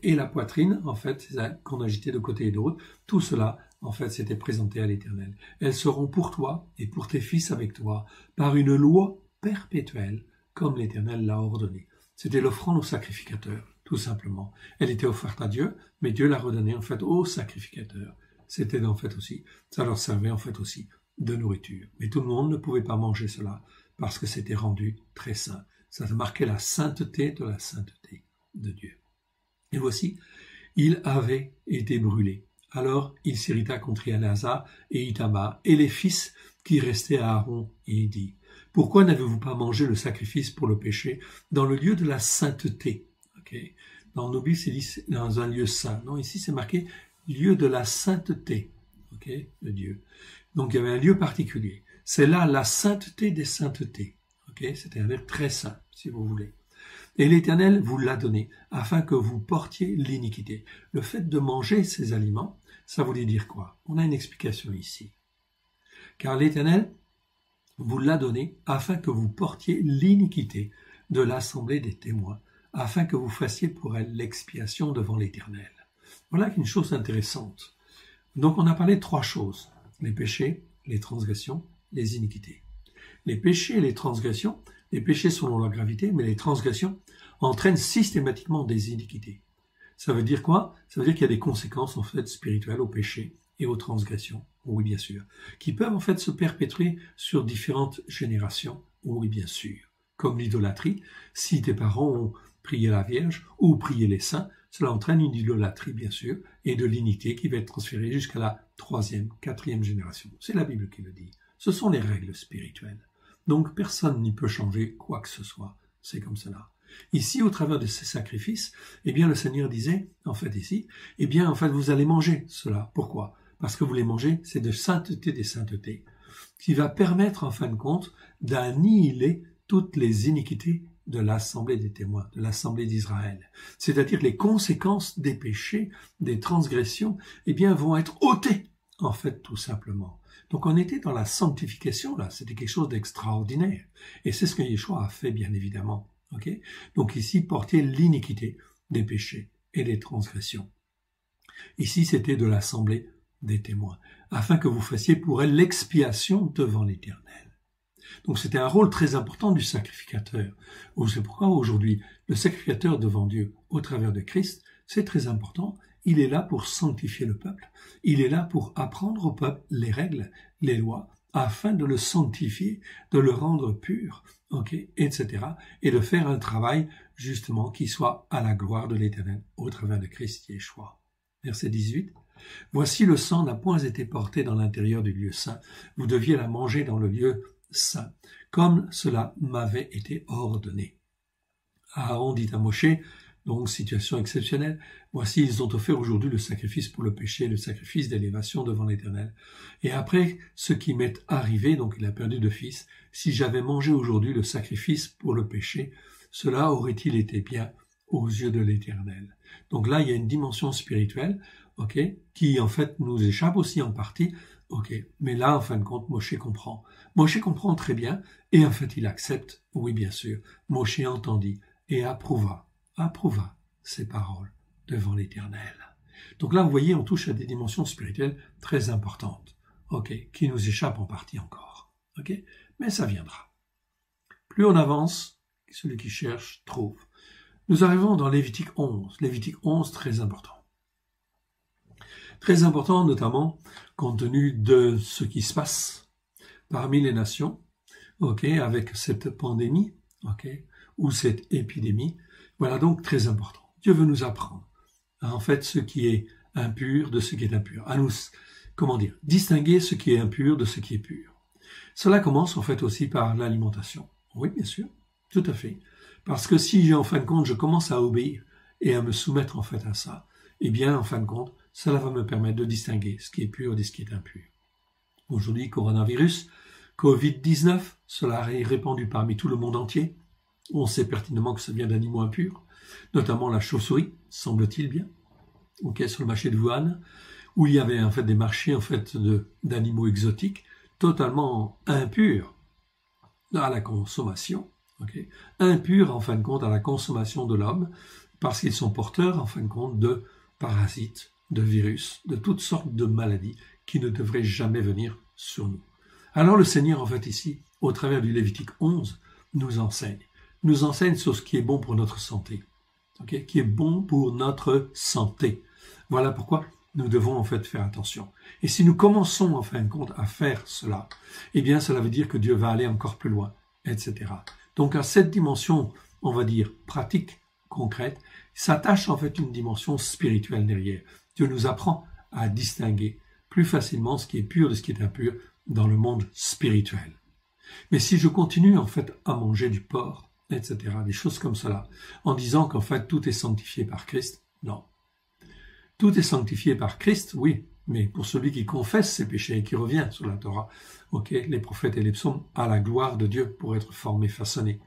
et la poitrine, en fait, qu'on agitait de côté et d'autre, tout cela, en fait, s'était présenté à l'Éternel. Elles seront pour toi et pour tes fils avec toi, par une loi perpétuelle, comme l'Éternel l'a ordonné. C'était l'offrande au sacrificateur. Tout simplement. Elle était offerte à Dieu, mais Dieu l'a redonnée en fait aux sacrificateurs. C'était en fait aussi, ça leur servait en fait aussi de nourriture. Mais tout le monde ne pouvait pas manger cela parce que c'était rendu très saint. Ça marquait la sainteté de la sainteté de Dieu. Et voici, il avait été brûlé. Alors il s'irrita contre Éléazar et Ithamar et les fils qui restaient à Aaron et il dit, « Pourquoi n'avez-vous pas mangé le sacrifice pour le péché dans le lieu de la sainteté ?» Dans nos Bibles, c'est dit dans un lieu saint. Non, ici, c'est marqué lieu de la sainteté de Dieu. Donc, il y avait un lieu particulier. C'est là la sainteté des saintetés. C'était un verbe très saint, si vous voulez. Et l'Éternel vous l'a donné, afin que vous portiez l'iniquité. Le fait de manger ces aliments, ça voulait dire quoi? On a une explication ici. Car l'Éternel vous l'a donné, afin que vous portiez l'iniquité de l'assemblée des témoins, afin que vous fassiez pour elle l'expiation devant l'Éternel. Voilà une chose intéressante. Donc on a parlé de trois choses, les péchés, les transgressions, les iniquités. Les péchés et les transgressions, les péchés selon leur gravité, mais les transgressions entraînent systématiquement des iniquités. Ça veut dire quoi? Ça veut dire qu'il y a des conséquences en fait spirituelles aux péchés et aux transgressions, oui bien sûr, qui peuvent en fait se perpétuer sur différentes générations, oui bien sûr. Comme l'idolâtrie, si tes parents ont prié la Vierge ou prié les saints, cela entraîne une idolâtrie, bien sûr, et de l'iniquité qui va être transférée jusqu'à la 3e, 4e génération. C'est la Bible qui le dit. Ce sont les règles spirituelles. Donc, personne n'y peut changer quoi que ce soit. C'est comme cela. Ici, au travers de ces sacrifices, eh bien, le Seigneur disait, en fait, ici, eh bien, en fait, vous allez manger cela. Pourquoi? Parce que vous les mangez, c'est de sainteté des saintetés, qui va permettre, en fin de compte, d'annihiler toutes les iniquités de l'assemblée des témoins, de l'assemblée d'Israël. C'est-à-dire les conséquences des péchés, des transgressions, eh bien, vont être ôtées, en fait, tout simplement. Donc, on était dans la sanctification, là. C'était quelque chose d'extraordinaire. Et c'est ce que Yeshua a fait, bien évidemment. Donc, ici, porter l'iniquité des péchés et des transgressions. Ici, c'était de l'assemblée des témoins, afin que vous fassiez pour elle l'expiation devant l'Éternel. Donc c'était un rôle très important du sacrificateur. C'est pourquoi aujourd'hui, le sacrificateur devant Dieu au travers de Christ, c'est très important. Il est là pour sanctifier le peuple. Il est là pour apprendre au peuple les règles, les lois, afin de le sanctifier, de le rendre pur, etc. Et de faire un travail justement qui soit à la gloire de l'Éternel au travers de Christ Yeshua. Verset 18. Voici le sang n'a point été porté dans l'intérieur du lieu saint. Vous deviez la manger dans le lieu saint, comme cela m'avait été ordonné. Aaron dit à Moshe, donc situation exceptionnelle, voici ils ont offert aujourd'hui le sacrifice pour le péché, le sacrifice d'élévation devant l'Éternel. Et après ce qui m'est arrivé, donc il a perdu 2 fils, si j'avais mangé aujourd'hui le sacrifice pour le péché, cela aurait-il été bien aux yeux de l'Éternel? Donc là, il y a une dimension spirituelle, qui en fait nous échappe aussi en partie, mais là, en fin de compte, Moshe comprend. Moshe comprend très bien, et en fait, il accepte, oui, bien sûr. Moshe entendit et approuva ces paroles devant l'Éternel. Donc là, vous voyez, on touche à des dimensions spirituelles très importantes, qui nous échappent en partie encore, mais ça viendra. Plus on avance, celui qui cherche trouve. Nous arrivons dans Lévitique 11. Lévitique 11, très important. Très important, notamment, compte tenu de ce qui se passe parmi les nations, avec cette pandémie, ou cette épidémie. Voilà donc très important. Dieu veut nous apprendre, en fait, ce qui est impur de ce qui est impur. À nous, distinguer ce qui est impur de ce qui est pur. Cela commence, en fait, aussi par l'alimentation. Oui, bien sûr, tout à fait. Parce que si, en fin de compte, je commence à obéir et à me soumettre, en fait, à ça, eh bien, en fin de compte, cela va me permettre de distinguer ce qui est pur de ce qui est impur. Aujourd'hui, coronavirus, Covid-19, cela est répandu parmi tout le monde entier. On sait pertinemment que ça vient d'animaux impurs, notamment la chauve-souris, semble-t-il bien, sur le marché de Wuhan, où il y avait en fait des marchés en fait d'animaux exotiques totalement impurs à la consommation, impurs en fin de compte à la consommation de l'homme, parce qu'ils sont porteurs en fin de compte de parasites, de virus, de toutes sortes de maladies qui ne devraient jamais venir sur nous. Alors le Seigneur en fait ici, au travers du Lévitique 11, nous enseigne sur ce qui est bon pour notre santé, qui est bon pour notre santé. Voilà pourquoi nous devons en fait faire attention. Et si nous commençons en fin de compte à faire cela, eh bien cela veut dire que Dieu va aller encore plus loin, etc. Donc à cette dimension, on va dire pratique, concrète, s'attache en fait une dimension spirituelle derrière. Dieu nous apprend à distinguer plus facilement ce qui est pur de ce qui est impur dans le monde spirituel. Mais si je continue en fait à manger du porc, etc., des choses comme cela, en disant qu'en fait tout est sanctifié par Christ, non. Tout est sanctifié par Christ, oui, mais pour celui qui confesse ses péchés et qui revient sur la Torah, les prophètes et les psaumes, à la gloire de Dieu pour être formé, façonné.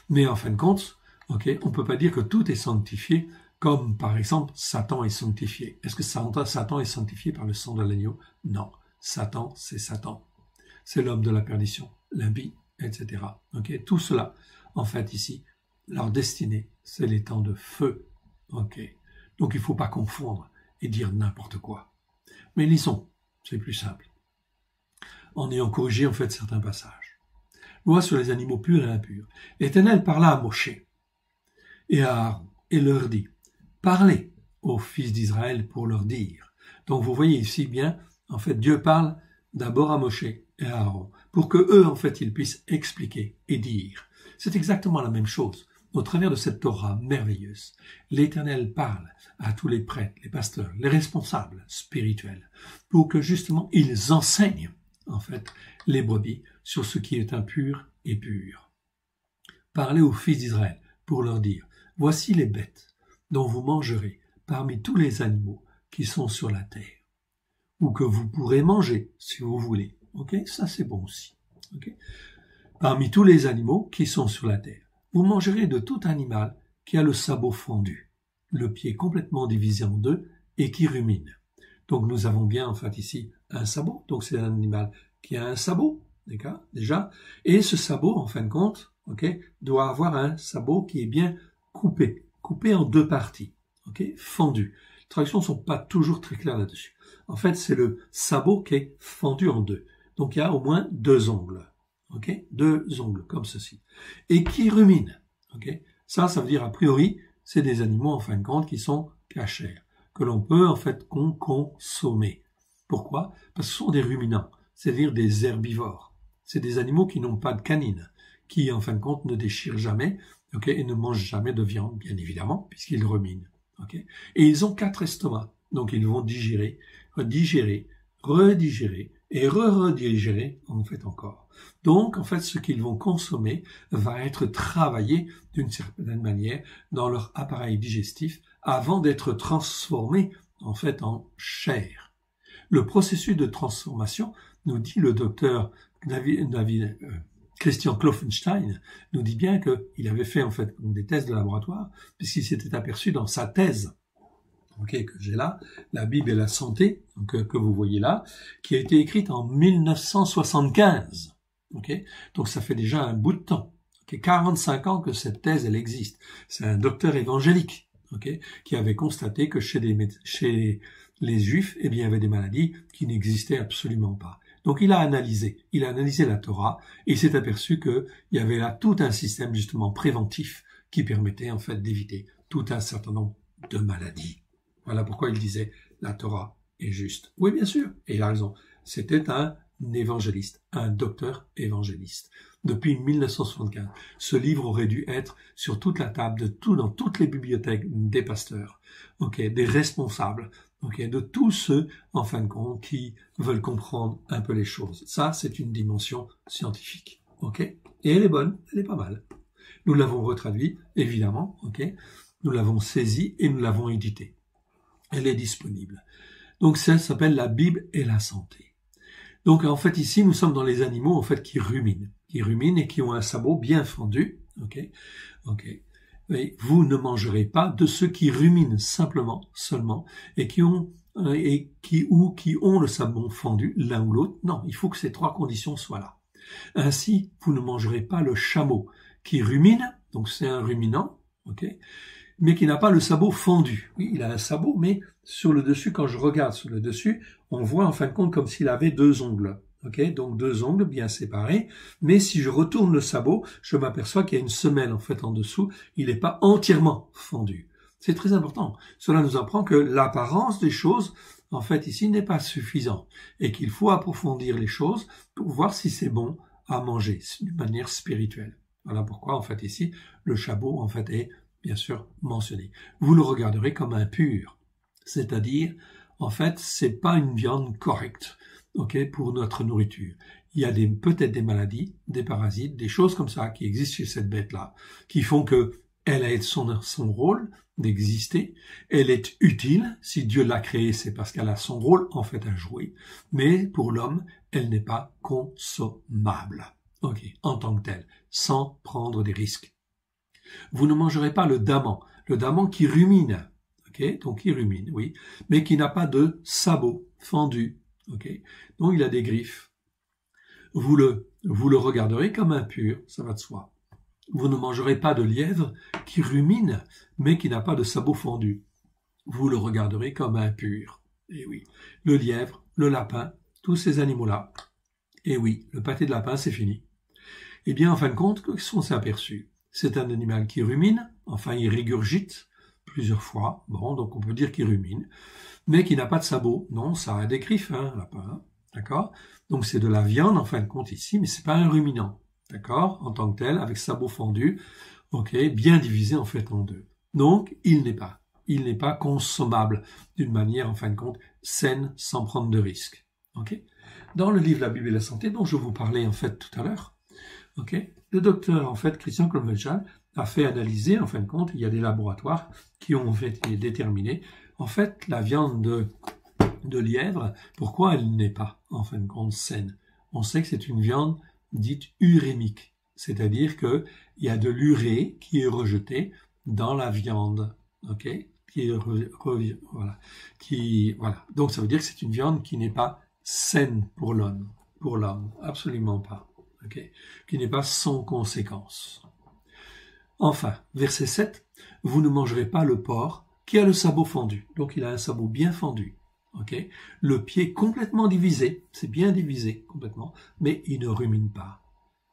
Mais en fin de compte, on ne peut pas dire que tout est sanctifié comme par exemple Satan est sanctifié. Est-ce que Satan est sanctifié par le sang de l'agneau? Non. Satan, c'est Satan. C'est l'homme de la perdition, l'impie, etc. Tout cela, en fait, ici, leur destinée, c'est les temps de feu. Donc, il ne faut pas confondre et dire n'importe quoi. Mais lisons, c'est plus simple. En ayant corrigé, en fait, certains passages. Loi sur les animaux purs et impurs. L'Éternel parla à Moshe et à Aaron et leur dit, parlez aux fils d'Israël pour leur dire. Donc, vous voyez ici bien, en fait, Dieu parle d'abord à Moshe et à Aaron, pour que eux, en fait, ils puissent expliquer et dire. C'est exactement la même chose. Au travers de cette Torah merveilleuse, l'Éternel parle à tous les prêtres, les pasteurs, les responsables spirituels, pour que justement ils enseignent, en fait, les brebis sur ce qui est impur et pur. Parlez aux fils d'Israël pour leur dire, voici les bêtes dont vous mangerez parmi tous les animaux qui sont sur la terre, ou que vous pourrez manger si vous voulez. Ça c'est bon aussi. Parmi tous les animaux qui sont sur la terre, vous mangerez de tout animal qui a le sabot fendu, le pied complètement divisé en deux et qui rumine. Donc nous avons bien en fait ici un sabot, donc c'est un animal qui a un sabot, déjà, et ce sabot en fin de compte, doit avoir un sabot qui est bien coupé en deux parties, fendu. Les traductions ne sont pas toujours très claires là-dessus. En fait, c'est le sabot qui est fendu en deux. Donc il y a au moins deux ongles. Deux ongles comme ceci, et qui ruminent. Ça veut dire a priori, c'est des animaux en fin de compte qui sont cachers, que l'on peut en fait consommer. Pourquoi? Parce que ce sont des ruminants, c'est-à-dire des herbivores. C'est des animaux qui n'ont pas de canines, qui en fin de compte ne déchirent jamais, et ne mangent jamais de viande, bien évidemment, puisqu'ils ruminent. Et ils ont 4 estomacs, donc ils vont digérer, redigérer et redigérer en fait encore. Donc en fait ce qu'ils vont consommer va être travaillé d'une certaine manière dans leur appareil digestif avant d'être transformé en fait en chair. Le processus de transformation, nous dit le docteur Christian Kloffenstein, nous dit bien qu'il avait fait en fait des tests de laboratoire puisqu'il s'était aperçu dans sa thèse que j'ai là, la Bible et la santé, que vous voyez là, qui a été écrite en 1975. Donc ça fait déjà un bout de temps. 45 ans que cette thèse, elle existe. C'est un docteur évangélique, qui avait constaté que chez les Juifs, il y avait des maladies qui n'existaient absolument pas. Donc il a analysé la Torah et il s'est aperçu qu'il y avait là tout un système justement préventif qui permettait en fait d'éviter tout un certain nombre de maladies. Voilà pourquoi il disait la Torah est juste. Oui, bien sûr, et il a raison. C'était un évangéliste, un docteur évangéliste. Depuis 1975, ce livre aurait dû être sur toute la table dans toutes les bibliothèques des pasteurs, des responsables, de tous ceux, en fin de compte, qui veulent comprendre un peu les choses. Ça, c'est une dimension scientifique, et elle est bonne, elle est pas mal. Nous l'avons retraduit, évidemment, ok. Nous l'avons saisi et nous l'avons édité. Elle est disponible. Donc ça s'appelle la Bible et la santé. Donc en fait ici nous sommes dans les animaux en fait qui ruminent et qui ont un sabot bien fendu, ok. Et vous ne mangerez pas de ceux qui ruminent seulement et qui ont le sabot fendu l'un ou l'autre. Non, il faut que ces trois conditions soient là. Ainsi, vous ne mangerez pas le chameau qui rumine, donc c'est un ruminant, ok, mais qui n'a pas le sabot fendu. Oui, il a un sabot, mais sur le dessus, quand je regarde sur le dessus, on voit en fin de compte comme s'il avait deux ongles. Ok, donc deux ongles bien séparés, mais si je retourne le sabot, je m'aperçois qu'il y a une semelle en fait en dessous, il n'est pas entièrement fendu. C'est très important. Cela nous apprend que l'apparence des choses, en fait ici, n'est pas suffisant et qu'il faut approfondir les choses pour voir si c'est bon à manger d'une manière spirituelle. Voilà pourquoi en fait ici, le chameau en fait est bien sûr mentionné. Vous le regarderez comme impur, c'est-à-dire en fait c'est pas une viande correcte. Ok, pour notre nourriture. Il y a peut-être des maladies, des parasites, des choses comme ça qui existent chez cette bête-là, qui font que elle a son rôle d'exister, elle est utile, si Dieu l'a créée, c'est parce qu'elle a son rôle en fait à jouer, mais pour l'homme, elle n'est pas consommable, ok, en tant que telle, sans prendre des risques. Vous ne mangerez pas le daman qui rumine, ok, donc qui rumine, oui, mais qui n'a pas de sabot fendu. Okay. Donc il a des griffes. Vous le regarderez comme impur, ça va de soi. Vous ne mangerez pas de lièvre qui rumine, mais qui n'a pas de sabot fendu. Vous le regarderez comme impur. Et oui, le lièvre, le lapin, tous ces animaux-là. Et oui, le pâté de lapin, c'est fini. Eh bien, en fin de compte, qu'est-ce qu'on s'est aperçu? C'est un animal qui rumine, enfin il régurgite plusieurs fois, bon, donc on peut dire qu'il rumine, mais qui n'a pas de sabot. Non, ça a des griffes, hein, lapin, d'accord? Donc c'est de la viande en fin de compte ici, mais c'est pas un ruminant, d'accord? En tant que tel, avec sabot fendu, ok, bien divisé en fait en deux. Donc il n'est pas consommable d'une manière en fin de compte saine, sans prendre de risques, ok? Dans le livre La Bible et la santé, dont je vous parlais en fait tout à l'heure, ok, le docteur en fait Christian Klomvenschal a fait analyser en fin de compte, il y a des laboratoires qui ont fait déterminer en fait, la viande de lièvre, pourquoi elle n'est pas, en fin de compte, saine? On sait que c'est une viande dite urémique, c'est-à-dire qu'il y a de l'urée qui est rejetée dans la viande, ok? Voilà. Donc ça veut dire que c'est une viande qui n'est pas saine pour l'homme, absolument pas, ok? Qui n'est pas sans conséquence. Enfin, verset 7, vous ne mangerez pas le porc qui a le sabot fendu. Donc il a un sabot bien fendu. Okay, le pied complètement divisé, c'est bien divisé complètement, mais il ne rumine pas.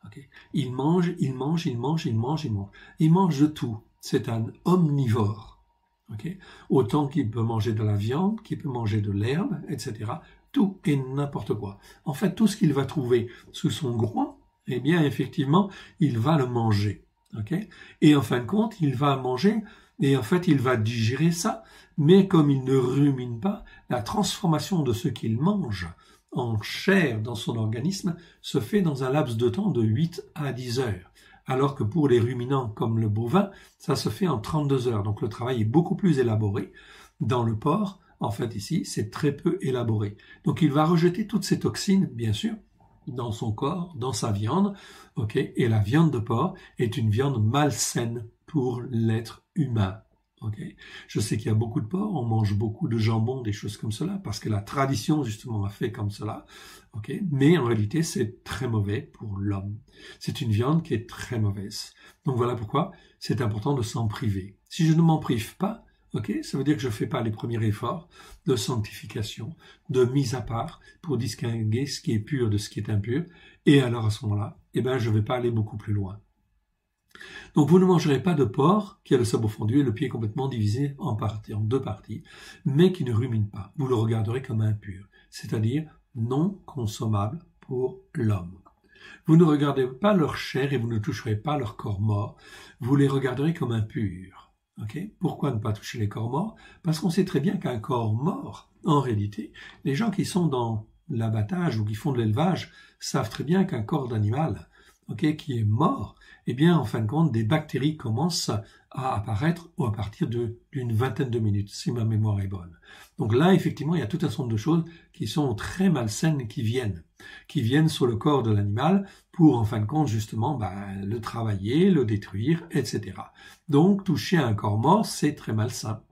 Okay, il mange de tout. C'est un omnivore. Okay, autant qu'il peut manger de la viande, qu'il peut manger de l'herbe, etc. Tout et n'importe quoi. En fait, tout ce qu'il va trouver sous son groin, eh bien effectivement, il va le manger. Okay, et en fin de compte, il va manger. Et en fait, il va digérer ça, mais comme il ne rumine pas, la transformation de ce qu'il mange en chair dans son organisme se fait dans un laps de temps de 8 à 10 heures. Alors que pour les ruminants comme le bovin, ça se fait en 32 heures. Donc le travail est beaucoup plus élaboré. Dans le porc, en fait ici, c'est très peu élaboré. Donc il va rejeter toutes ces toxines, bien sûr, dans son corps, dans sa viande. Okay, et la viande de porc est une viande malsaine pour l'être humain. Okay. Je sais qu'il y a beaucoup de porc, on mange beaucoup de jambon, des choses comme cela, parce que la tradition justement a fait comme cela. Okay. Mais en réalité, c'est très mauvais pour l'homme. C'est une viande qui est très mauvaise. Donc voilà pourquoi c'est important de s'en priver. Si je ne m'en prive pas, okay, ça veut dire que je ne fais pas les premiers efforts de sanctification, de mise à part pour distinguer ce qui est pur de ce qui est impur. Et alors à ce moment-là, eh ben, je ne vais pas aller beaucoup plus loin. Donc vous ne mangerez pas de porc qui a le sabot fendu et le pied complètement divisé en deux parties, mais qui ne rumine pas. Vous le regarderez comme impur, c'est-à-dire non consommable pour l'homme. Vous ne regardez pas leur chair et vous ne toucherez pas leur corps mort. Vous les regarderez comme impurs. Okay? Pourquoi ne pas toucher les corps morts? Parce qu'on sait très bien qu'un corps mort, en réalité, les gens qui sont dans l'abattage ou qui font de l'élevage savent très bien qu'un corps d'animal, qui est mort, eh bien, en fin de compte, des bactéries commencent à apparaître à partir d'une vingtaine de minutes, si ma mémoire est bonne. Donc là, effectivement, il y a tout un certain nombre de choses qui sont très malsaines qui viennent sur le corps de l'animal pour, en fin de compte, justement, le travailler, le détruire, etc. Donc, toucher à un corps mort, c'est très malsain.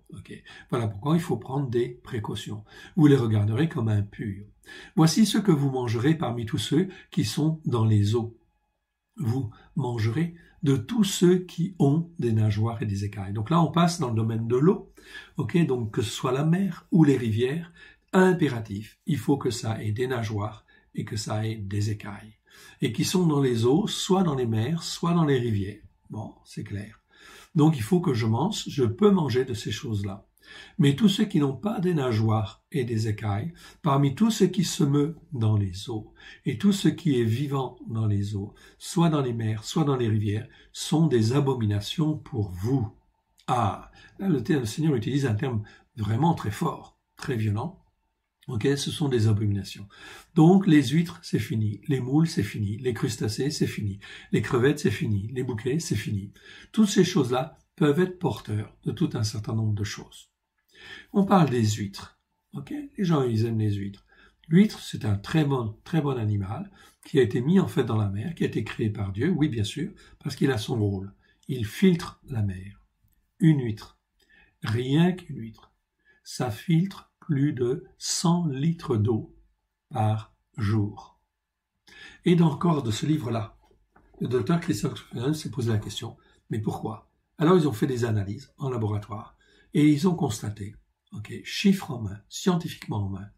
Voilà pourquoi il faut prendre des précautions. Vous les regarderez comme impurs. Voici ce que vous mangerez parmi tous ceux qui sont dans les eaux. Vous mangerez de tous ceux qui ont des nageoires et des écailles. Donc là, on passe dans le domaine de l'eau. Donc que ce soit la mer ou les rivières, impératif, il faut que ça ait des nageoires et que ça ait des écailles. Et qui sont dans les eaux, soit dans les mers, soit dans les rivières. Bon, c'est clair. Donc il faut que je peux manger de ces choses-là. Mais tous ceux qui n'ont pas des nageoires et des écailles, parmi tous ceux qui se meuvent dans les eaux, et tout ce qui est vivant dans les eaux, soit dans les mers, soit dans les rivières, sont des abominations pour vous. Ah, là le Seigneur utilise un terme vraiment très fort, très violent. Ce sont des abominations. Donc les huîtres, c'est fini. Les moules, c'est fini. Les crustacés, c'est fini. Les crevettes, c'est fini. Les bouquets, c'est fini. Toutes ces choses-là peuvent être porteurs de tout un certain nombre de choses. On parle des huîtres. Les gens, ils aiment les huîtres. L'huître, c'est un très bon animal qui a été mis en fait dans la mer, qui a été créé par Dieu, oui bien sûr, parce qu'il a son rôle. Il filtre la mer. Une huître, rien qu'une huître, ça filtre plus de 100 litres d'eau par jour. Et dans le corps de ce livre-là, le docteur Christophe s'est posé la question, mais pourquoi? Alors ils ont fait des analyses en laboratoire et ils ont constaté, chiffres en main, scientifiquement en main,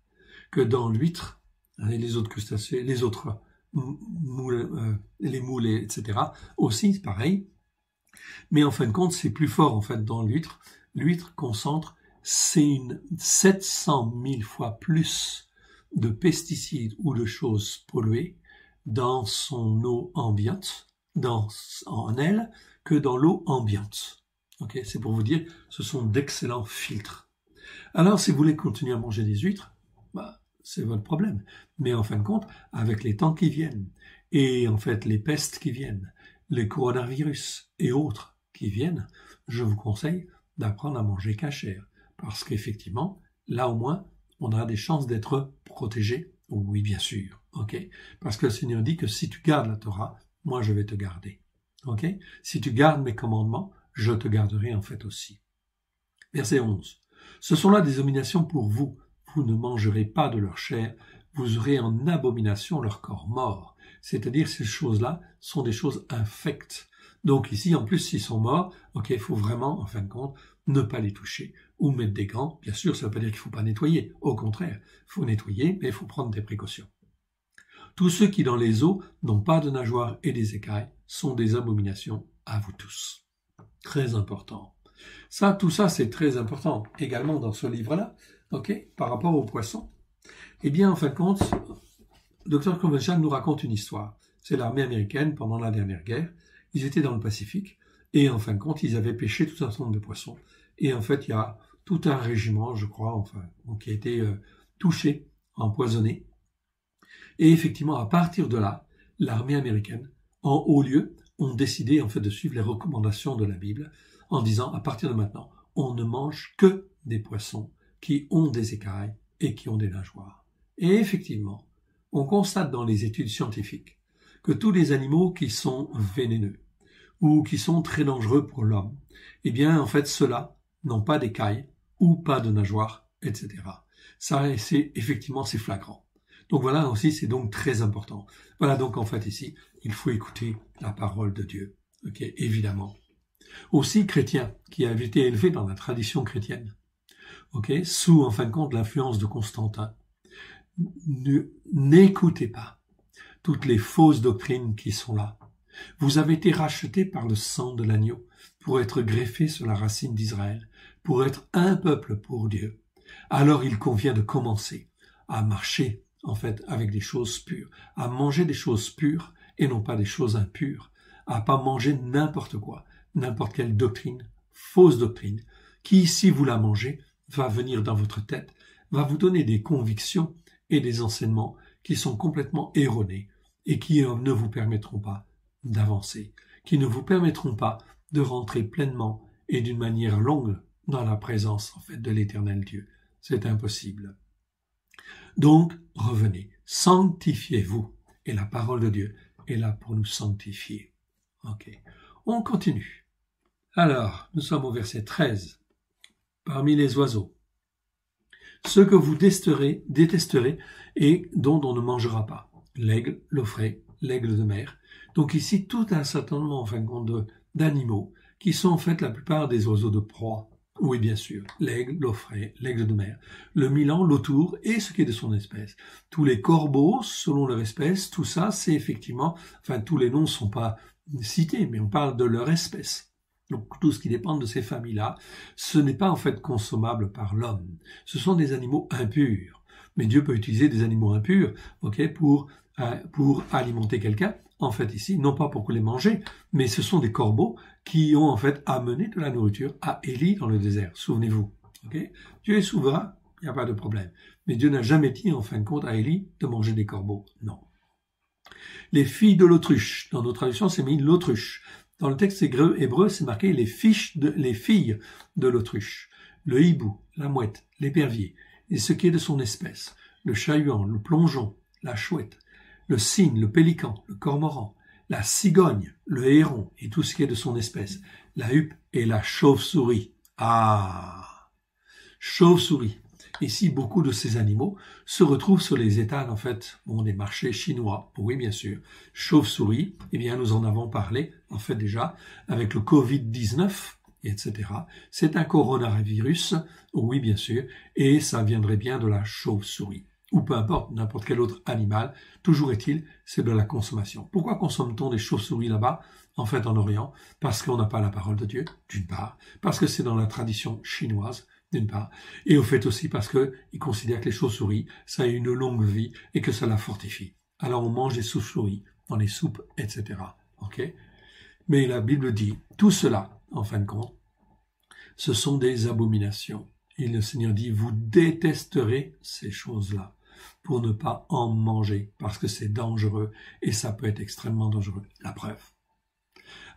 que dans l'huître, et les autres crustacés, les autres moules, les moules, etc., aussi pareil, mais en fin de compte, c'est plus fort en fait dans l'huître. L'huître concentre 700 000 fois plus de pesticides ou de choses polluées dans son eau ambiante, en elle, que dans l'eau ambiante. C'est pour vous dire, ce sont d'excellents filtres. Alors, si vous voulez continuer à manger des huîtres, c'est votre problème. Mais en fin de compte, avec les temps qui viennent, et en fait les pestes qui viennent, les coronavirus et autres qui viennent, je vous conseille d'apprendre à manger cachère. Parce qu'effectivement, là au moins, on a des chances d'être protégé. Oui, bien sûr. Parce que le Seigneur dit que si tu gardes la Torah, moi je vais te garder. Si tu gardes mes commandements, je te garderai en fait aussi. Verset 11. Ce sont là des abominations pour vous. Vous ne mangerez pas de leur chair. Vous aurez en abomination leur corps mort. C'est-à-dire ces choses-là sont des choses infectes. Donc ici, en plus, s'ils sont morts, il faut vraiment, en fin de compte, ne pas les toucher ou mettre des gants. Bien sûr, ça ne veut pas dire qu'il ne faut pas nettoyer. Au contraire, il faut nettoyer, mais il faut prendre des précautions. Tous ceux qui dans les eaux n'ont pas de nageoires et des écailles sont des abominations à vous tous. Très important. Tout ça, c'est très important également dans ce livre-là, par rapport aux poissons. Eh bien, en fin de compte, Dr. Convention nous raconte une histoire. C'est l'armée américaine pendant la dernière guerre. Ils étaient dans le Pacifique et en fin de compte, ils avaient pêché tout un certain nombre de poissons. Et en fait, il y a tout un régiment, je crois, qui a été touché, empoisonné. Et effectivement, à partir de là, l'armée américaine, en haut lieu, ont décidé en fait de suivre les recommandations de la Bible en disant, à partir de maintenant, on ne mange que des poissons qui ont des écailles et qui ont des nageoires. Et effectivement, on constate dans les études scientifiques que tous les animaux qui sont vénéneux ou qui sont très dangereux pour l'homme, eh bien, en fait, ceux-là n'ont pas d'écailles ou pas de nageoires, etc. Ça, effectivement, c'est flagrant. Donc voilà aussi, c'est donc très important. Voilà donc en fait ici, il faut écouter la parole de Dieu, évidemment. Aussi chrétien, qui a été élevé dans la tradition chrétienne, sous en fin de compte l'influence de Constantin, n'écoutez pas toutes les fausses doctrines qui sont là. Vous avez été rachetés par le sang de l'agneau pour être greffés sur la racine d'Israël, pour être un peuple pour Dieu. Alors il convient de commencer à marcher en fait avec des choses pures, à manger des choses pures et non pas des choses impures, à pas manger n'importe quoi, n'importe quelle doctrine, fausse doctrine, qui, si vous la mangez, va venir dans votre tête, va vous donner des convictions et des enseignements qui sont complètement erronés et qui ne vous permettront pas d'avancer, qui ne vous permettront pas de rentrer pleinement et d'une manière longue dans la présence en fait de l'Éternel Dieu. C'est impossible. Donc, revenez, sanctifiez-vous. Et la parole de Dieu est là pour nous sanctifier. Ok, on continue. Alors, nous sommes au verset 13. Parmi les oiseaux, ceux que vous détesterez et dont on ne mangera pas. L'aigle, l'ofret, l'aigle de mer. Donc ici, tout un certain nombre, en fin de compte, d'animaux qui sont en fait la plupart des oiseaux de proie. Oui, bien sûr, l'aigle, l'ofret, l'aigle de mer, le milan, l'autour et ce qui est de son espèce. Tous les corbeaux, selon leur espèce, tout ça, c'est effectivement, enfin, tous les noms ne sont pas cités, mais on parle de leur espèce. Donc, tout ce qui dépend de ces familles-là, ce n'est pas en fait consommable par l'homme. Ce sont des animaux impurs. Mais Dieu peut utiliser des animaux impurs, ok, pour alimenter quelqu'un. En fait, ici, non pas pour les manger, mais ce sont des corbeaux qui ont en fait amené de la nourriture à Élie dans le désert. Souvenez-vous. Okay? Dieu est souverain, il n'y a pas de problème. Mais Dieu n'a jamais dit, en fin de compte, à Élie de manger des corbeaux. Non. Les filles de l'autruche. Dans nos traductions, c'est mis l'autruche. Dans le texte hébreu, c'est marqué les filles de l'autruche. Le hibou, la mouette, l'épervier, et ce qui est de son espèce. Le chat-huant, le plongeon, la chouette, le cygne, le pélican, le cormoran, la cigogne, le héron et tout ce qui est de son espèce, la huppe et la chauve-souris. Ah, chauve-souris. Ici, beaucoup de ces animaux se retrouvent sur les étals, en fait, des marchés chinois. Oui, bien sûr. Chauve-souris, eh bien, nous en avons parlé, en fait, déjà, avec le Covid-19, etc. C'est un coronavirus, oui, bien sûr, et ça viendrait bien de la chauve-souris. Ou peu importe, n'importe quel autre animal, toujours est-il, c'est de la consommation. Pourquoi consomme-t-on des chauves-souris là-bas, en fait en Orient? Parce qu'on n'a pas la parole de Dieu, d'une part, parce que c'est dans la tradition chinoise, d'une part, et au fait aussi parce qu'ils considèrent que les chauves-souris, ça a une longue vie et que ça la fortifie. Alors on mange des chauves-souris dans les soupes, etc. Ok? Mais la Bible dit, tout cela, en fin de compte, ce sont des abominations. Et le Seigneur dit, vous détesterez ces choses-là pour ne pas en manger, parce que c'est dangereux, et ça peut être extrêmement dangereux. La preuve.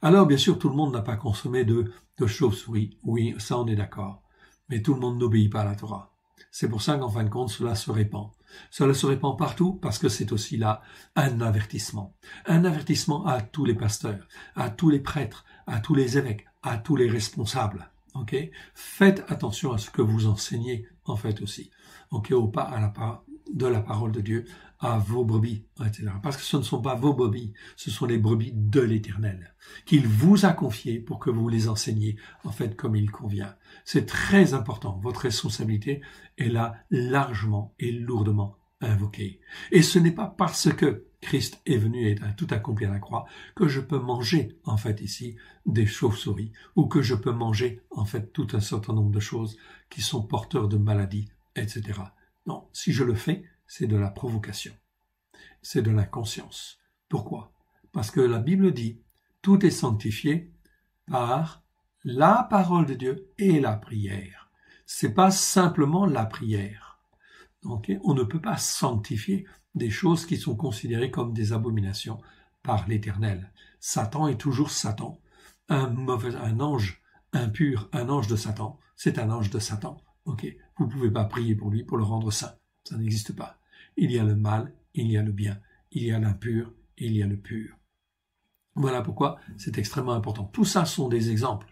Alors, bien sûr, tout le monde n'a pas consommé de chauve-souris. Oui, ça, on est d'accord. Mais tout le monde n'obéit pas à la Torah. C'est pour ça qu'en fin de compte, cela se répand. Cela se répand partout, parce que c'est aussi là un avertissement. Un avertissement à tous les pasteurs, à tous les prêtres, à tous les évêques, à tous les responsables. Okay? Faites attention à ce que vous enseignez, en fait, aussi. Okay? Au pas à la part de la parole de Dieu à vos brebis, etc. Parce que ce ne sont pas vos brebis, ce sont les brebis de l'Éternel, qu'il vous a confiées pour que vous les enseigniez, en fait, comme il convient. C'est très important. Votre responsabilité est là largement et lourdement invoquée. Et ce n'est pas parce que Christ est venu et a tout accompli à la croix que je peux manger, en fait, ici, des chauves-souris, ou que je peux manger, en fait, tout un certain nombre de choses qui sont porteurs de maladies, etc. Non, si je le fais, c'est de la provocation. C'est de l'inconscience. Pourquoi? Parce que la Bible dit, tout est sanctifié par la parole de Dieu et la prière. C'est pas simplement la prière. Okay? On ne peut pas sanctifier des choses qui sont considérées comme des abominations par l'Éternel. Satan est toujours Satan. Un ange impur, un ange de Satan, c'est un ange de Satan. Okay? Vous ne pouvez pas prier pour lui pour le rendre saint. Ça n'existe pas. Il y a le mal, il y a le bien. Il y a l'impur, il y a le pur. Voilà pourquoi c'est extrêmement important. Tout ça sont des exemples.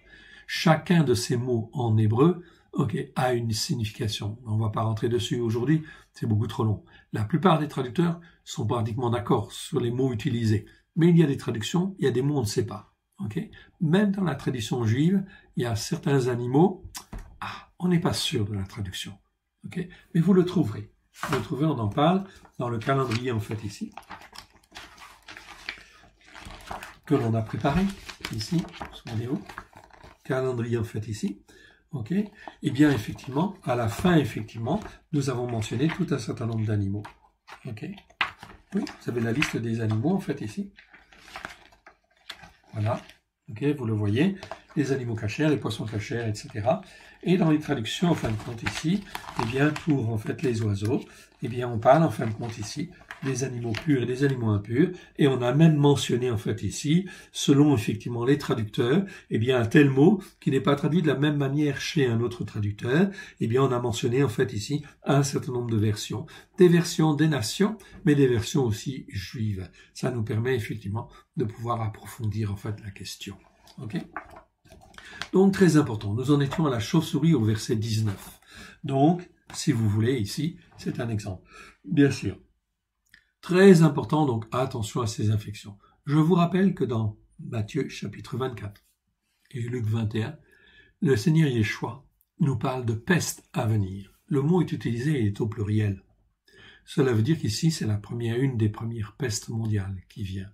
Chacun de ces mots en hébreu a une signification. On ne va pas rentrer dessus aujourd'hui, c'est beaucoup trop long. La plupart des traducteurs sont pratiquement d'accord sur les mots utilisés. Mais il y a des traductions, il y a des mots on ne sait pas. Même dans la tradition juive, il y a certains animaux, on n'est pas sûr de la traduction. Mais vous le trouverez. Vous le trouverez, on en parle dans le calendrier en fait ici, que l'on a préparé ici, souvenez-vous, calendrier en fait ici. Eh bien, effectivement, à la fin, effectivement, nous avons mentionné tout un certain nombre d'animaux. Oui, vous avez la liste des animaux, en fait, ici. Voilà. Vous le voyez. Les animaux cachers, les poissons cachers, etc. Et dans les traductions, en fin de compte, ici, eh bien, pour, en fait, les oiseaux, eh bien, on parle, en fin de compte, ici, des animaux purs et des animaux impurs, et on a même mentionné en fait ici, selon effectivement les traducteurs, eh bien un tel mot qui n'est pas traduit de la même manière chez un autre traducteur, eh bien on a mentionné en fait ici un certain nombre de versions, des versions des nations, mais des versions aussi juives. Ça nous permet effectivement de pouvoir approfondir en fait la question. Ok ? Donc très important, nous en étions à la chauve-souris au verset 19. Donc, si vous voulez, ici, c'est un exemple. Bien sûr. Très important, donc attention à ces infections. Je vous rappelle que dans Matthieu chapitre 24 et Luc 21, le Seigneur Yeshua nous parle de peste à venir. Le mot est utilisé et est au pluriel. Cela veut dire qu'ici, c'est une des premières pestes mondiales qui vient.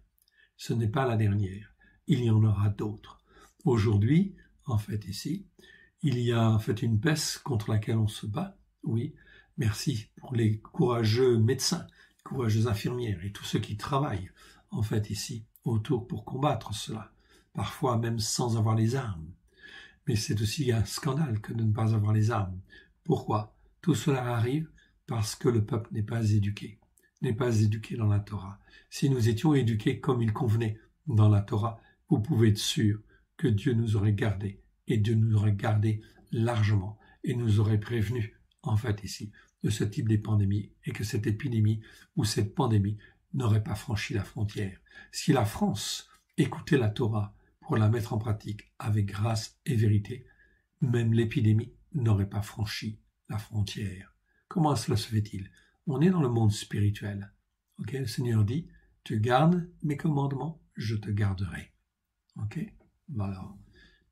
Ce n'est pas la dernière. Il y en aura d'autres. Aujourd'hui, en fait, ici, il y a en fait une peste contre laquelle on se bat. Oui, merci pour les courageux médecins, courageuses infirmières et tous ceux qui travaillent, en fait, ici, autour pour combattre cela, parfois même sans avoir les armes. Mais c'est aussi un scandale que de ne pas avoir les armes. Pourquoi? Tout cela arrive parce que le peuple n'est pas éduqué dans la Torah. Si nous étions éduqués comme il convenait dans la Torah, vous pouvez être sûr que Dieu nous aurait gardés, et Dieu nous aurait gardés largement, et nous aurait prévenus, en fait ici, de ce type de pandémie, et que cette épidémie ou cette pandémie n'aurait pas franchi la frontière. Si la France écoutait la Torah pour la mettre en pratique avec grâce et vérité, même l'épidémie n'aurait pas franchi la frontière. Comment cela se fait-il? On est dans le monde spirituel. Ok, le Seigneur dit, tu gardes mes commandements, je te garderai. Ok, alors,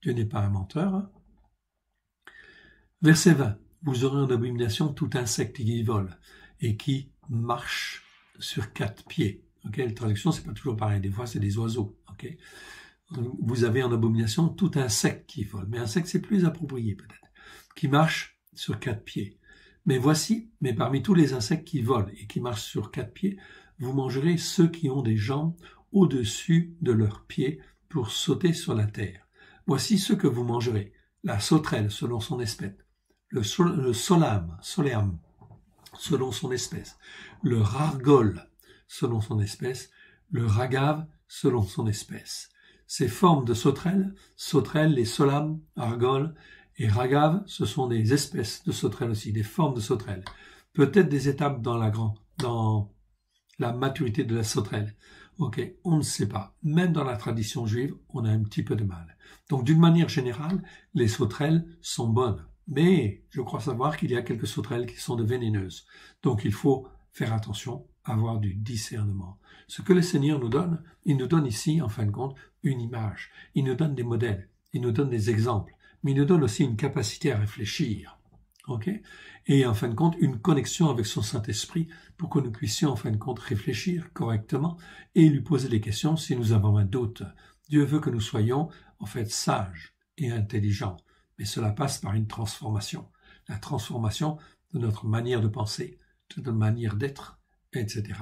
Dieu n'est pas un menteur. Hein? Verset 20. Vous aurez en abomination tout insecte qui vole et qui marche sur 4 pieds. Ok, la traduction, c'est pas toujours pareil. Des fois, c'est des oiseaux. Ok, vous avez en abomination tout insecte qui vole. Mais insecte, c'est plus approprié peut-être. Qui marche sur 4 pieds. Mais parmi tous les insectes qui volent et qui marchent sur 4 pieds, vous mangerez ceux qui ont des jambes au-dessus de leurs pieds pour sauter sur la terre. Voici ce que vous mangerez. La sauterelle, selon son espèce. Le soleam, selon son espèce. Le rargol, selon son espèce. Le ragave, selon son espèce. Ces formes de sauterelles, les solam, argol et ragave, ce sont des espèces de sauterelles aussi, des formes de sauterelles. Peut-être des étapes dans la maturité de la sauterelle. Ok, on ne sait pas. Même dans la tradition juive, on a un petit peu de mal. Donc, d'une manière générale, les sauterelles sont bonnes. Mais je crois savoir qu'il y a quelques sauterelles qui sont de vénéneuses. Donc, il faut faire attention, avoir du discernement. Ce que le Seigneur nous donne, il nous donne ici, en fin de compte, une image. Il nous donne des modèles. Il nous donne des exemples. Mais il nous donne aussi une capacité à réfléchir. Ok? Et en fin de compte, une connexion avec son Saint-Esprit pour que nous puissions en fin de compte réfléchir correctement et lui poser des questions si nous avons un doute. Dieu veut que nous soyons en fait sages et intelligents, mais cela passe par une transformation. La transformation de notre manière de penser, de notre manière d'être, etc.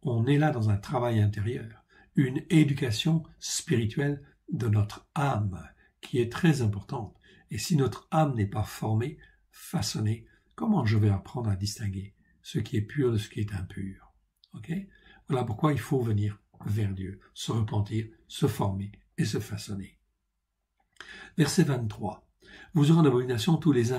On est là dans un travail intérieur, une éducation spirituelle de notre âme qui est très importante. Et si notre âme n'est pas formée, façonnée, comment je vais apprendre à distinguer ce qui est pur de ce qui est impur? Ok? Voilà pourquoi il faut venir vers Dieu, se repentir, se former et se façonner. Verset 23. Vous aurez en abomination tous les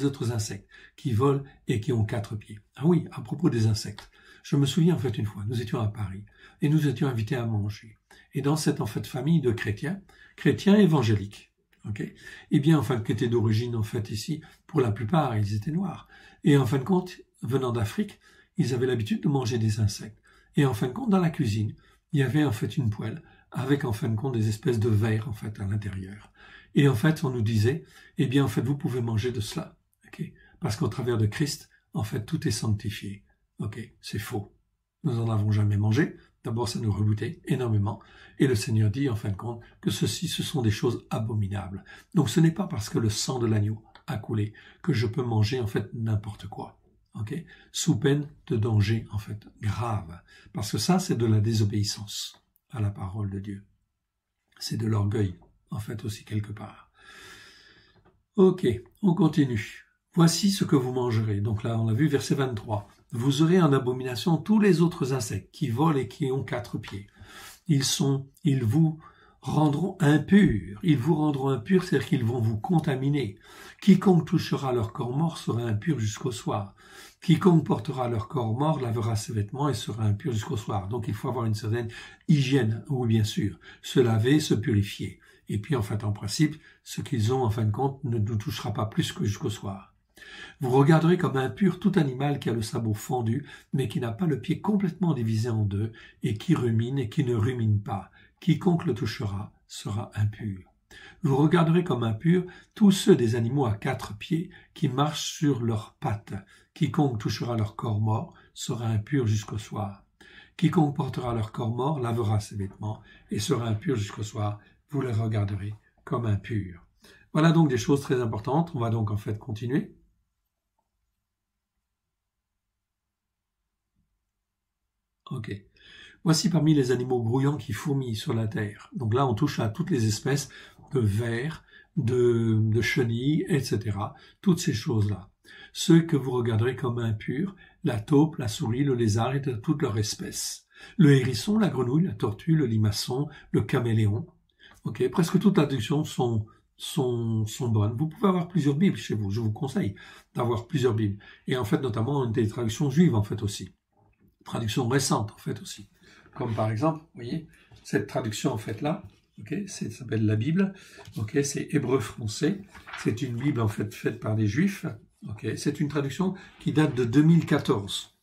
autres insectes qui volent et qui ont 4 pieds. Ah oui, à propos des insectes. Je me souviens en fait une fois, nous étions à Paris et nous étions invités à manger. Et dans cette en fait famille de chrétiens évangéliques, ok, eh bien en fin de compte, qui étaient d'origine en fait ici, pour la plupart ils étaient noirs. Et en fin de compte, venant d'Afrique, ils avaient l'habitude de manger des insectes. Et en fin de compte, dans la cuisine, il y avait en fait une poêle avec en fin de compte des espèces de vers en fait à l'intérieur. Et en fait, on nous disait, eh bien en fait, vous pouvez manger de cela, ok, parce qu'au travers de Christ, en fait, tout est sanctifié. Ok, c'est faux. Nous n'en avons jamais mangé. D'abord, ça nous rebutait énormément. Et le Seigneur dit, en fin de compte, que ce sont des choses abominables. Donc, ce n'est pas parce que le sang de l'agneau a coulé que je peux manger, en fait, n'importe quoi. Ok, sous peine de danger, en fait, grave. Parce que ça, c'est de la désobéissance à la parole de Dieu. C'est de l'orgueil, en fait, aussi quelque part. Ok, on continue. Voici ce que vous mangerez. Donc là, on a vu verset 23. Vous aurez en abomination tous les autres insectes qui volent et qui ont 4 pieds. Ils vous rendront impurs. Ils vous rendront impurs, c'est-à-dire qu'ils vont vous contaminer. Quiconque touchera leur corps mort sera impur jusqu'au soir. Quiconque portera leur corps mort lavera ses vêtements et sera impur jusqu'au soir. Donc il faut avoir une certaine hygiène, oui bien sûr, se laver, se purifier. Et puis en fait, en principe, ce qu'ils ont en fin de compte ne nous touchera pas plus que jusqu'au soir. Vous regarderez comme impur tout animal qui a le sabot fendu, mais qui n'a pas le pied complètement divisé en deux, et qui rumine et qui ne rumine pas. Quiconque le touchera sera impur. Vous regarderez comme impurs tous ceux des animaux à 4 pieds qui marchent sur leurs pattes. Quiconque touchera leur corps mort sera impur jusqu'au soir. Quiconque portera leur corps mort lavera ses vêtements et sera impur jusqu'au soir. Vous les regarderez comme impurs. Voilà donc des choses très importantes. On va donc en fait continuer. Ok. Voici parmi les animaux grouillants qui fourmillent sur la terre. Donc là, on touche à toutes les espèces de vers, de chenilles, etc. Toutes ces choses-là. Ceux que vous regarderez comme impurs, la taupe, la souris, le lézard et de toutes leurs espèces. Le hérisson, la grenouille, la tortue, le limaçon, le caméléon. Ok, presque toutes les traductions sont bonnes. Vous pouvez avoir plusieurs Bibles chez vous. Je vous conseille d'avoir plusieurs Bibles. Et en fait, notamment des traductions juives, en fait, aussi. Traductions récentes, en fait, aussi. Comme par exemple, vous voyez, cette traduction en fait là, okay, ça s'appelle la Bible, okay, c'est hébreu français, c'est une Bible en fait faite par des Juifs, okay, c'est une traduction qui date de 2014,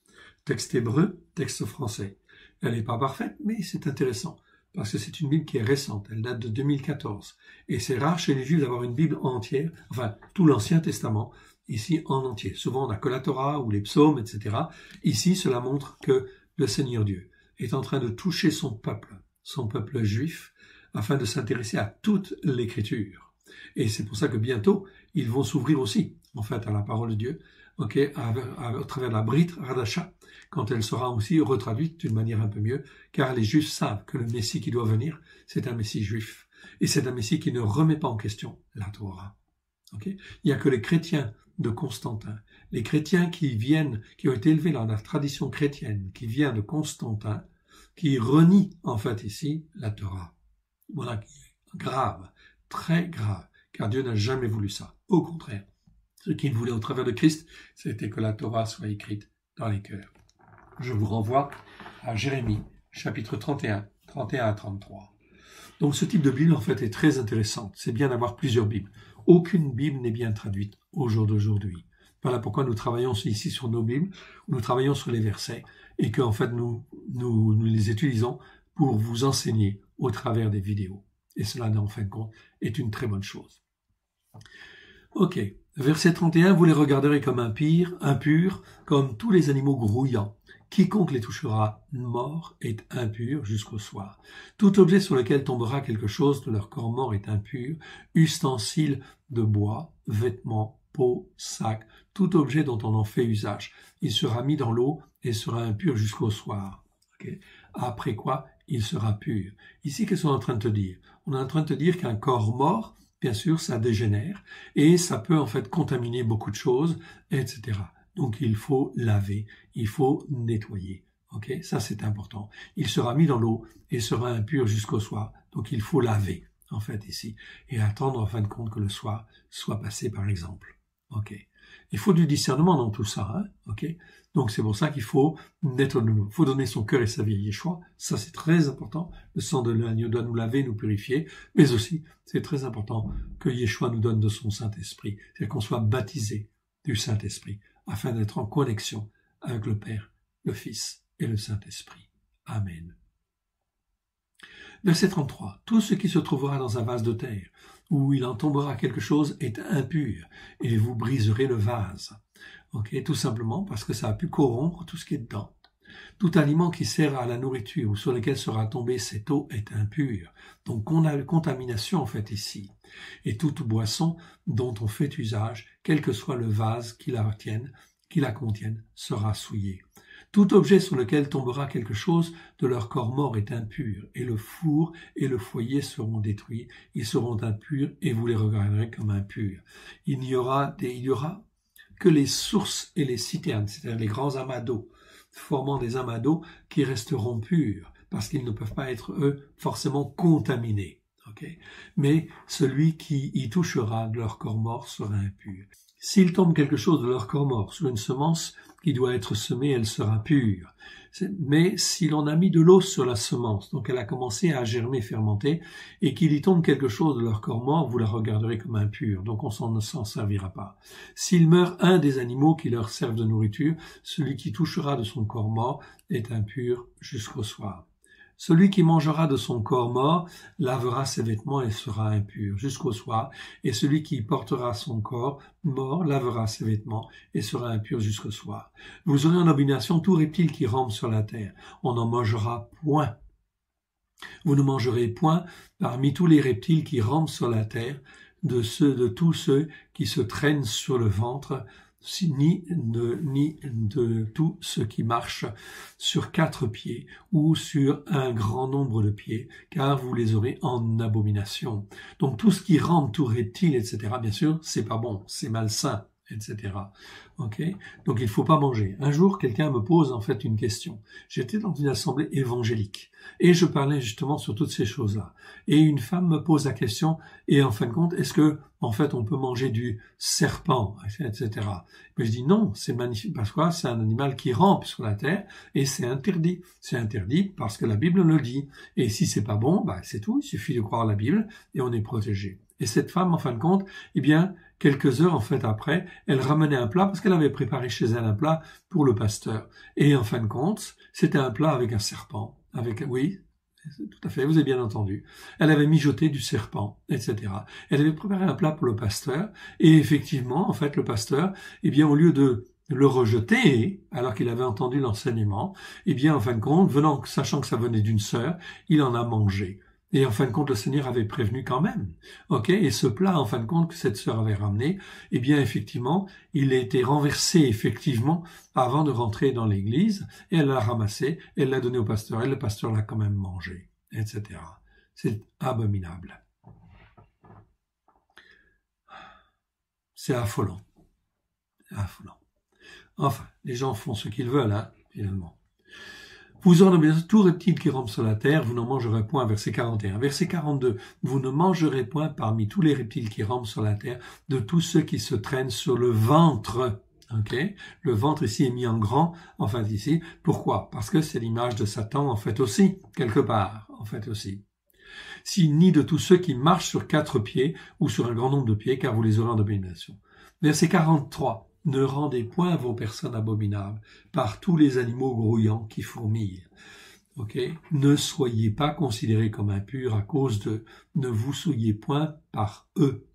texte hébreu, texte français. Elle n'est pas parfaite, mais c'est intéressant, parce que c'est une Bible qui est récente, elle date de 2014, et c'est rare chez les Juifs d'avoir une Bible entière, enfin tout l'Ancien Testament, ici en entier. Souvent on n'a que la Torah ou les psaumes, etc. Ici, cela montre que le Seigneur Dieu est en train de toucher son peuple juif, afin de s'intéresser à toute l'Écriture. Et c'est pour ça que bientôt, ils vont s'ouvrir aussi, en fait, à la parole de Dieu, okay, à travers la Brit Hadasha, quand elle sera aussi retraduite d'une manière un peu mieux, car les Juifs savent que le Messie qui doit venir, c'est un Messie juif. Et c'est un Messie qui ne remet pas en question la Torah. Okay? Il n'y a que les chrétiens de Constantin, les chrétiens qui ont été élevés dans la tradition chrétienne, qui vient de Constantin, qui renie en fait ici la Torah. Voilà qui est grave, très grave, car Dieu n'a jamais voulu ça. Au contraire, ce qu'il voulait au travers de Christ, c'était que la Torah soit écrite dans les cœurs. Je vous renvoie à Jérémie, chapitre 31 à 33. Donc ce type de Bible en fait est très intéressant. C'est bien d'avoir plusieurs Bibles. Aucune Bible n'est bien traduite au jour d'aujourd'hui. Voilà pourquoi nous travaillons ici sur nos Bibles, nous travaillons sur les versets et qu'en fait nous les utilisons pour vous enseigner au travers des vidéos. Et cela, en fin de compte, est une très bonne chose. Ok, verset 31, vous les regarderez comme impurs, comme tous les animaux grouillants. Quiconque les touchera mort est impur jusqu'au soir. Tout objet sur lequel tombera quelque chose de leur corps mort est impur, ustensile de bois, vêtements, peau, sac, tout objet dont on en fait usage. Il sera mis dans l'eau et sera impur jusqu'au soir. Okay. Après quoi, il sera pur. Ici, qu'est-ce qu'on est en train de te dire? On est en train de te dire qu'un corps mort, bien sûr, ça dégénère et ça peut en fait contaminer beaucoup de choses, etc. Donc il faut laver, il faut nettoyer. Ok, ça c'est important. Il sera mis dans l'eau et sera impur jusqu'au soir. Donc il faut laver, en fait, ici, et attendre en fin de compte que le soir soit passé, par exemple. Ok. Il faut du discernement dans tout ça, hein. Ok. Donc c'est pour ça qu'il faut naître de nouveau. Il faut donner son cœur et sa vie à Yeshua. Ça c'est très important. Le sang de l'agneau doit nous laver, nous purifier. Mais aussi, c'est très important que Yeshua nous donne de son Saint-Esprit. C'est-à-dire qu'on soit baptisé du Saint-Esprit, afin d'être en connexion avec le Père, le Fils et le Saint-Esprit. Amen. Verset 33. Tout ce qui se trouvera dans un vase de terre, où il en tombera quelque chose, est impur, et vous briserez le vase. Okay, tout simplement parce que ça a pu corrompre tout ce qui est dedans. Tout aliment qui sert à la nourriture ou sur lequel sera tombée cette eau est impur. Donc on a une contamination en fait ici. Et toute boisson dont on fait usage, quel que soit le vase qui la contienne, sera souillée. Tout objet sur lequel tombera quelque chose de leur corps mort est impur, et le four et le foyer seront détruits, ils seront impurs et vous les regarderez comme impurs. Il y aura que les sources et les citernes, c'est-à-dire les grands amas d'eau, formant des amas d'eau qui resteront purs, parce qu'ils ne peuvent pas être, eux, forcément contaminés. Okay? Mais celui qui y touchera de leur corps mort sera impur. S'il tombe quelque chose de leur corps mort sur une semence qui doit être semée, elle sera pure. Mais si l'on a mis de l'eau sur la semence, donc elle a commencé à germer, fermenter, et qu'il y tombe quelque chose de leur corps mort, vous la regarderez comme impure, donc on ne s'en servira pas. S'il meurt un des animaux qui leur servent de nourriture, celui qui touchera de son corps mort est impur jusqu'au soir. Celui qui mangera de son corps mort lavera ses vêtements et sera impur jusqu'au soir, et celui qui portera son corps mort lavera ses vêtements et sera impur jusqu'au soir. Vous aurez en abomination tout reptile qui rampe sur la terre. On n'en mangera point. Vous ne mangerez point parmi tous les reptiles qui rampent sur la terre, de tous ceux qui se traînent sur le ventre, ni de tout ce qui marche sur 4 pieds ou sur un grand nombre de pieds, car vous les aurez en abomination. Donc tout ce qui rampe, tout reptile, etc., bien sûr, c'est pas bon, c'est malsain, etc. Ok? Donc il faut pas manger. Un jour, quelqu'un me pose en fait une question. J'étais dans une assemblée évangélique et je parlais justement sur toutes ces choses-là. Et une femme me pose la question, et en fin de compte, est-ce que en fait on peut manger du serpent, etc. Mais je dis non, c'est magnifique parce que c'est un animal qui rampe sur la terre et c'est interdit. C'est interdit parce que la Bible le dit. Et si c'est pas bon, bah c'est tout. Il suffit de croire la Bible et on est protégé. Et cette femme, en fin de compte, eh bien, quelques heures en fait après, elle ramenait un plat parce qu'elle avait préparé chez elle un plat pour le pasteur. Et en fin de compte, c'était un plat avec un serpent. Oui, tout à fait, vous avez bien entendu. Elle avait mijoté du serpent, etc. Elle avait préparé un plat pour le pasteur. Et effectivement, en fait, le pasteur, eh bien, au lieu de le rejeter, alors qu'il avait entendu l'enseignement, eh bien, en fin de compte, sachant que ça venait d'une sœur, il en a mangé. Et en fin de compte, le Seigneur avait prévenu quand même. Ok, et ce plat, en fin de compte, que cette sœur avait ramené, eh bien, effectivement, il a été renversé, effectivement, avant de rentrer dans l'église, et elle l'a ramassé, et elle l'a donné au pasteur, et le pasteur l'a quand même mangé, etc. C'est abominable. C'est affolant. C'est affolant. Enfin, les gens font ce qu'ils veulent, hein, finalement. Vous en avez tout reptile qui rampe sur la terre, vous n'en mangerez point, verset 41. Verset 42, vous ne mangerez point parmi tous les reptiles qui rampent sur la terre, de tous ceux qui se traînent sur le ventre. Okay? Le ventre ici est mis en grand, en fait ici. Pourquoi? Parce que c'est l'image de Satan, en fait aussi, quelque part, en fait aussi. Ni de tous ceux qui marchent sur 4 pieds ou sur un grand nombre de pieds, car vous les aurez en abomination. Verset 43. Ne rendez point vos personnes abominables par tous les animaux grouillants qui fourmillent. Okay? Ne soyez pas considérés comme impurs à cause d'eux. Ne vous souillez point par eux.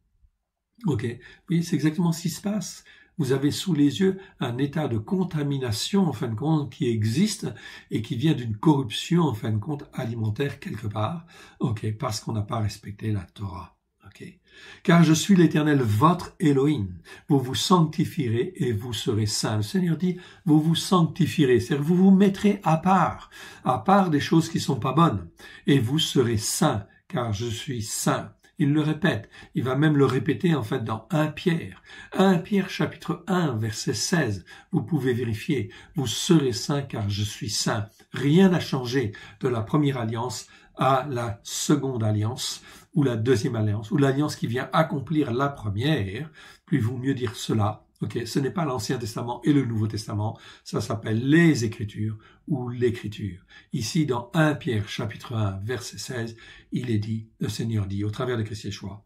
Okay? Oui, c'est exactement ce qui se passe. Vous avez sous les yeux un état de contamination, en fin de compte, qui existe et qui vient d'une corruption, en fin de compte, alimentaire quelque part. Okay? Parce qu'on n'a pas respecté la Torah. Okay. Car je suis l'Éternel, votre Elohim. Vous vous sanctifierez et vous serez saints. Le Seigneur dit, vous vous sanctifierez, c'est-à-dire vous vous mettrez à part des choses qui sont pas bonnes. Et vous serez saints, car je suis saint. Il le répète. Il va même le répéter, en fait, dans 1 Pierre. 1 Pierre, chapitre 1, verset 16. Vous pouvez vérifier. Vous serez saints, car je suis saint. Rien n'a changé de la première alliance à la seconde alliance, ou la deuxième alliance, ou l'alliance qui vient accomplir la première, puis vaut mieux dire cela. Ok, ce n'est pas l'Ancien Testament et le Nouveau Testament, ça s'appelle les Écritures ou l'Écriture. Ici, dans 1 Pierre, chapitre 1, verset 16, il est dit, le Seigneur dit, au travers de Christ Yeshua,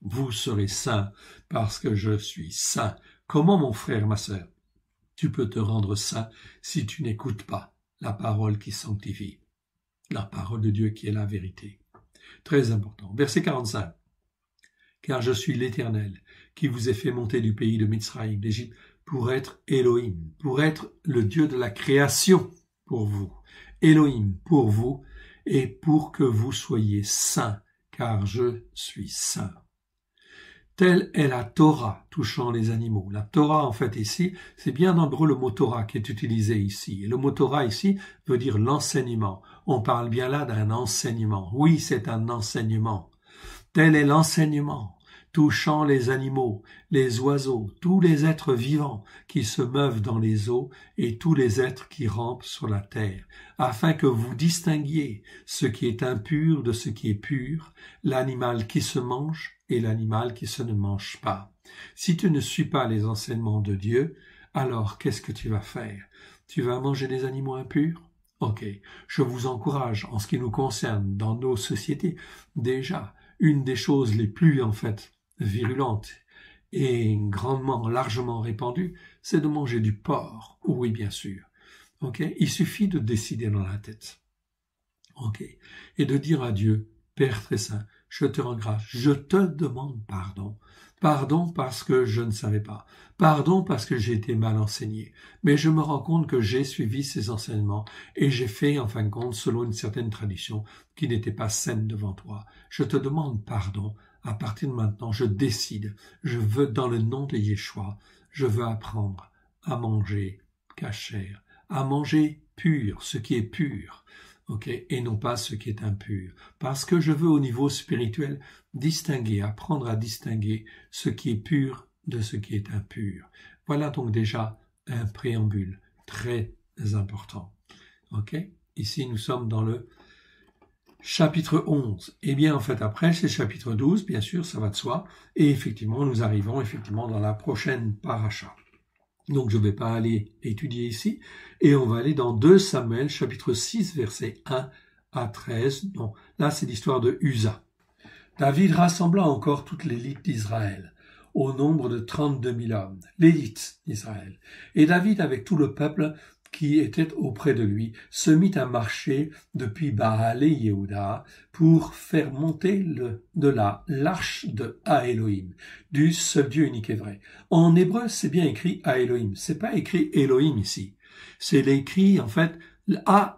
vous serez saints parce que je suis saint. Comment, mon frère, ma sœur, tu peux te rendre saint si tu n'écoutes pas la parole qui sanctifie, la parole de Dieu qui est la vérité. Très important. Verset 45. Car je suis l'Éternel, qui vous ai fait monter du pays de Mitzraïm, d'Égypte, pour être Elohim, pour être le Dieu de la création pour vous. Elohim pour vous, et pour que vous soyez saints, car je suis saint. Telle est la Torah touchant les animaux. La Torah, en fait, ici, c'est bien en gros le mot Torah qui est utilisé ici. Et le mot Torah ici veut dire l'enseignement. On parle bien là d'un enseignement. Oui, c'est un enseignement. Tel est l'enseignement touchant les animaux, les oiseaux, tous les êtres vivants qui se meuvent dans les eaux et tous les êtres qui rampent sur la terre, afin que vous distinguiez ce qui est impur de ce qui est pur, l'animal qui se mange et l'animal qui se ne mange pas. Si tu ne suis pas les enseignements de Dieu, alors qu'est-ce que tu vas faire? Tu vas manger des animaux impurs? Ok, je vous encourage, en ce qui nous concerne, dans nos sociétés, déjà, une des choses les plus, virulentes et largement répandues, c'est de manger du porc. Oui, bien sûr. Ok, il suffit de décider dans la tête. Ok, et de dire à Dieu, Père très saint, je te rends grâce, je te demande pardon. Pardon parce que je ne savais pas. Pardon parce que j'ai été mal enseigné. Mais je me rends compte que j'ai suivi ces enseignements et j'ai fait, en fin de compte, selon une certaine tradition qui n'était pas saine devant toi. Je te demande pardon. À partir de maintenant, je décide. Je veux, dans le nom de Yeshua, je veux apprendre à manger kasher, à manger pur, ce qui est pur. Okay, et non pas ce qui est impur. Parce que je veux au niveau spirituel apprendre à distinguer ce qui est pur de ce qui est impur. Voilà donc déjà un préambule très important. Okay? Ici, nous sommes dans le chapitre 11. Eh bien, après, c'est chapitre 12, bien sûr, ça va de soi. Et effectivement, nous arrivons dans la prochaine paracha. Donc, je ne vais pas aller étudier ici. Et on va aller dans 2 Samuel, chapitre 6, versets 1 à 13. Non, là, c'est l'histoire de Uza. David rassembla encore toute l'élite d'Israël, au nombre de 32 000 hommes, l'élite d'Israël. Et David, avec tout le peuple qui était auprès de lui, se mit à marcher depuis Baal et Yehuda pour faire monter de là l'arche de Elohim, du seul Dieu unique et vrai. En hébreu, c'est bien écrit Elohim. C'est pas écrit Elohim ici. C'est écrit,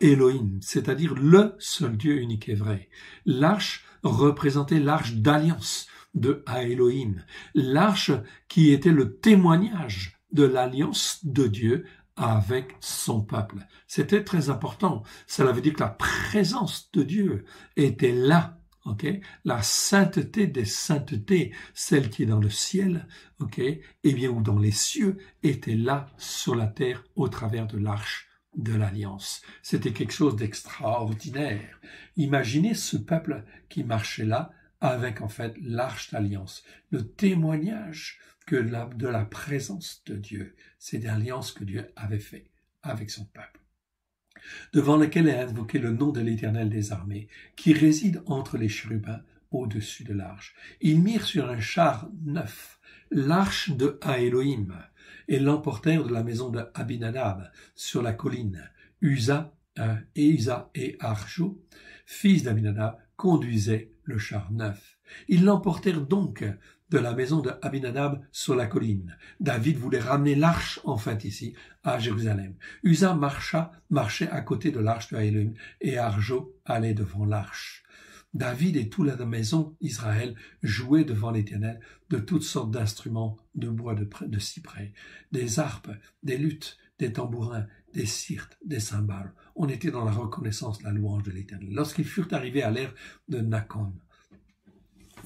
Elohim, c'est-à-dire le seul Dieu unique et vrai. L'arche représentait l'arche d'alliance de Elohim. L'arche qui était le témoignage de l'alliance de Dieu avec son peuple. C'était très important. Cela veut dire que la présence de Dieu était là. Okay? La sainteté des saintetés, celle qui est dans le ciel, okay? Eh bien, ou dans les cieux, était là sur la terre au travers de l'arche de l'alliance. C'était quelque chose d'extraordinaire. Imaginez ce peuple qui marchait là avec l'arche d'alliance, le témoignage de la présence de Dieu. C'est l'alliance que Dieu avait fait avec son peuple, devant lequel est invoqué le nom de l'Éternel des armées, qui réside entre les chérubins au-dessus de l'arche. Ils mirent sur un char neuf l'arche de Elohim et l'emportèrent de la maison de Abinadab sur la colline. Uza et Arjo, fils d'Abinadab, conduisaient le char neuf. Ils l'emportèrent donc de la maison de Abinadab sur la colline. David voulait ramener l'arche, ici, à Jérusalem. Uza marchait à côté de l'arche de Elohim et Arjo allait devant l'arche. David et toute la maison d'Israël jouaient devant l'Éternel de toutes sortes d'instruments de bois de cyprès, des harpes, des luttes, des tambourins, des sirtes, des cymbales. On était dans la reconnaissance, la louange de l'Éternel. Lorsqu'ils furent arrivés à l'ère de Nakon,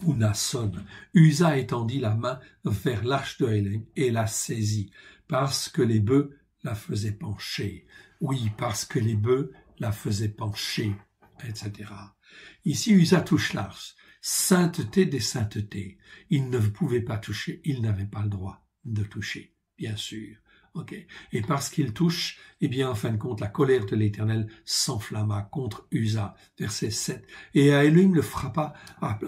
ou Nasson, Uza étendit la main vers l'arche de Elohim et la saisit, parce que les bœufs la faisaient pencher. Oui, parce que les bœufs la faisaient pencher, etc. Ici, Uza touche l'arche. Sainteté des saintetés. Il ne pouvait pas toucher, il n'avait pas le droit de toucher, bien sûr. Okay. Et parce qu'il touche, eh bien, en fin de compte, la colère de l'Éternel s'enflamma contre Uza, verset 7. Et Elohim le frappa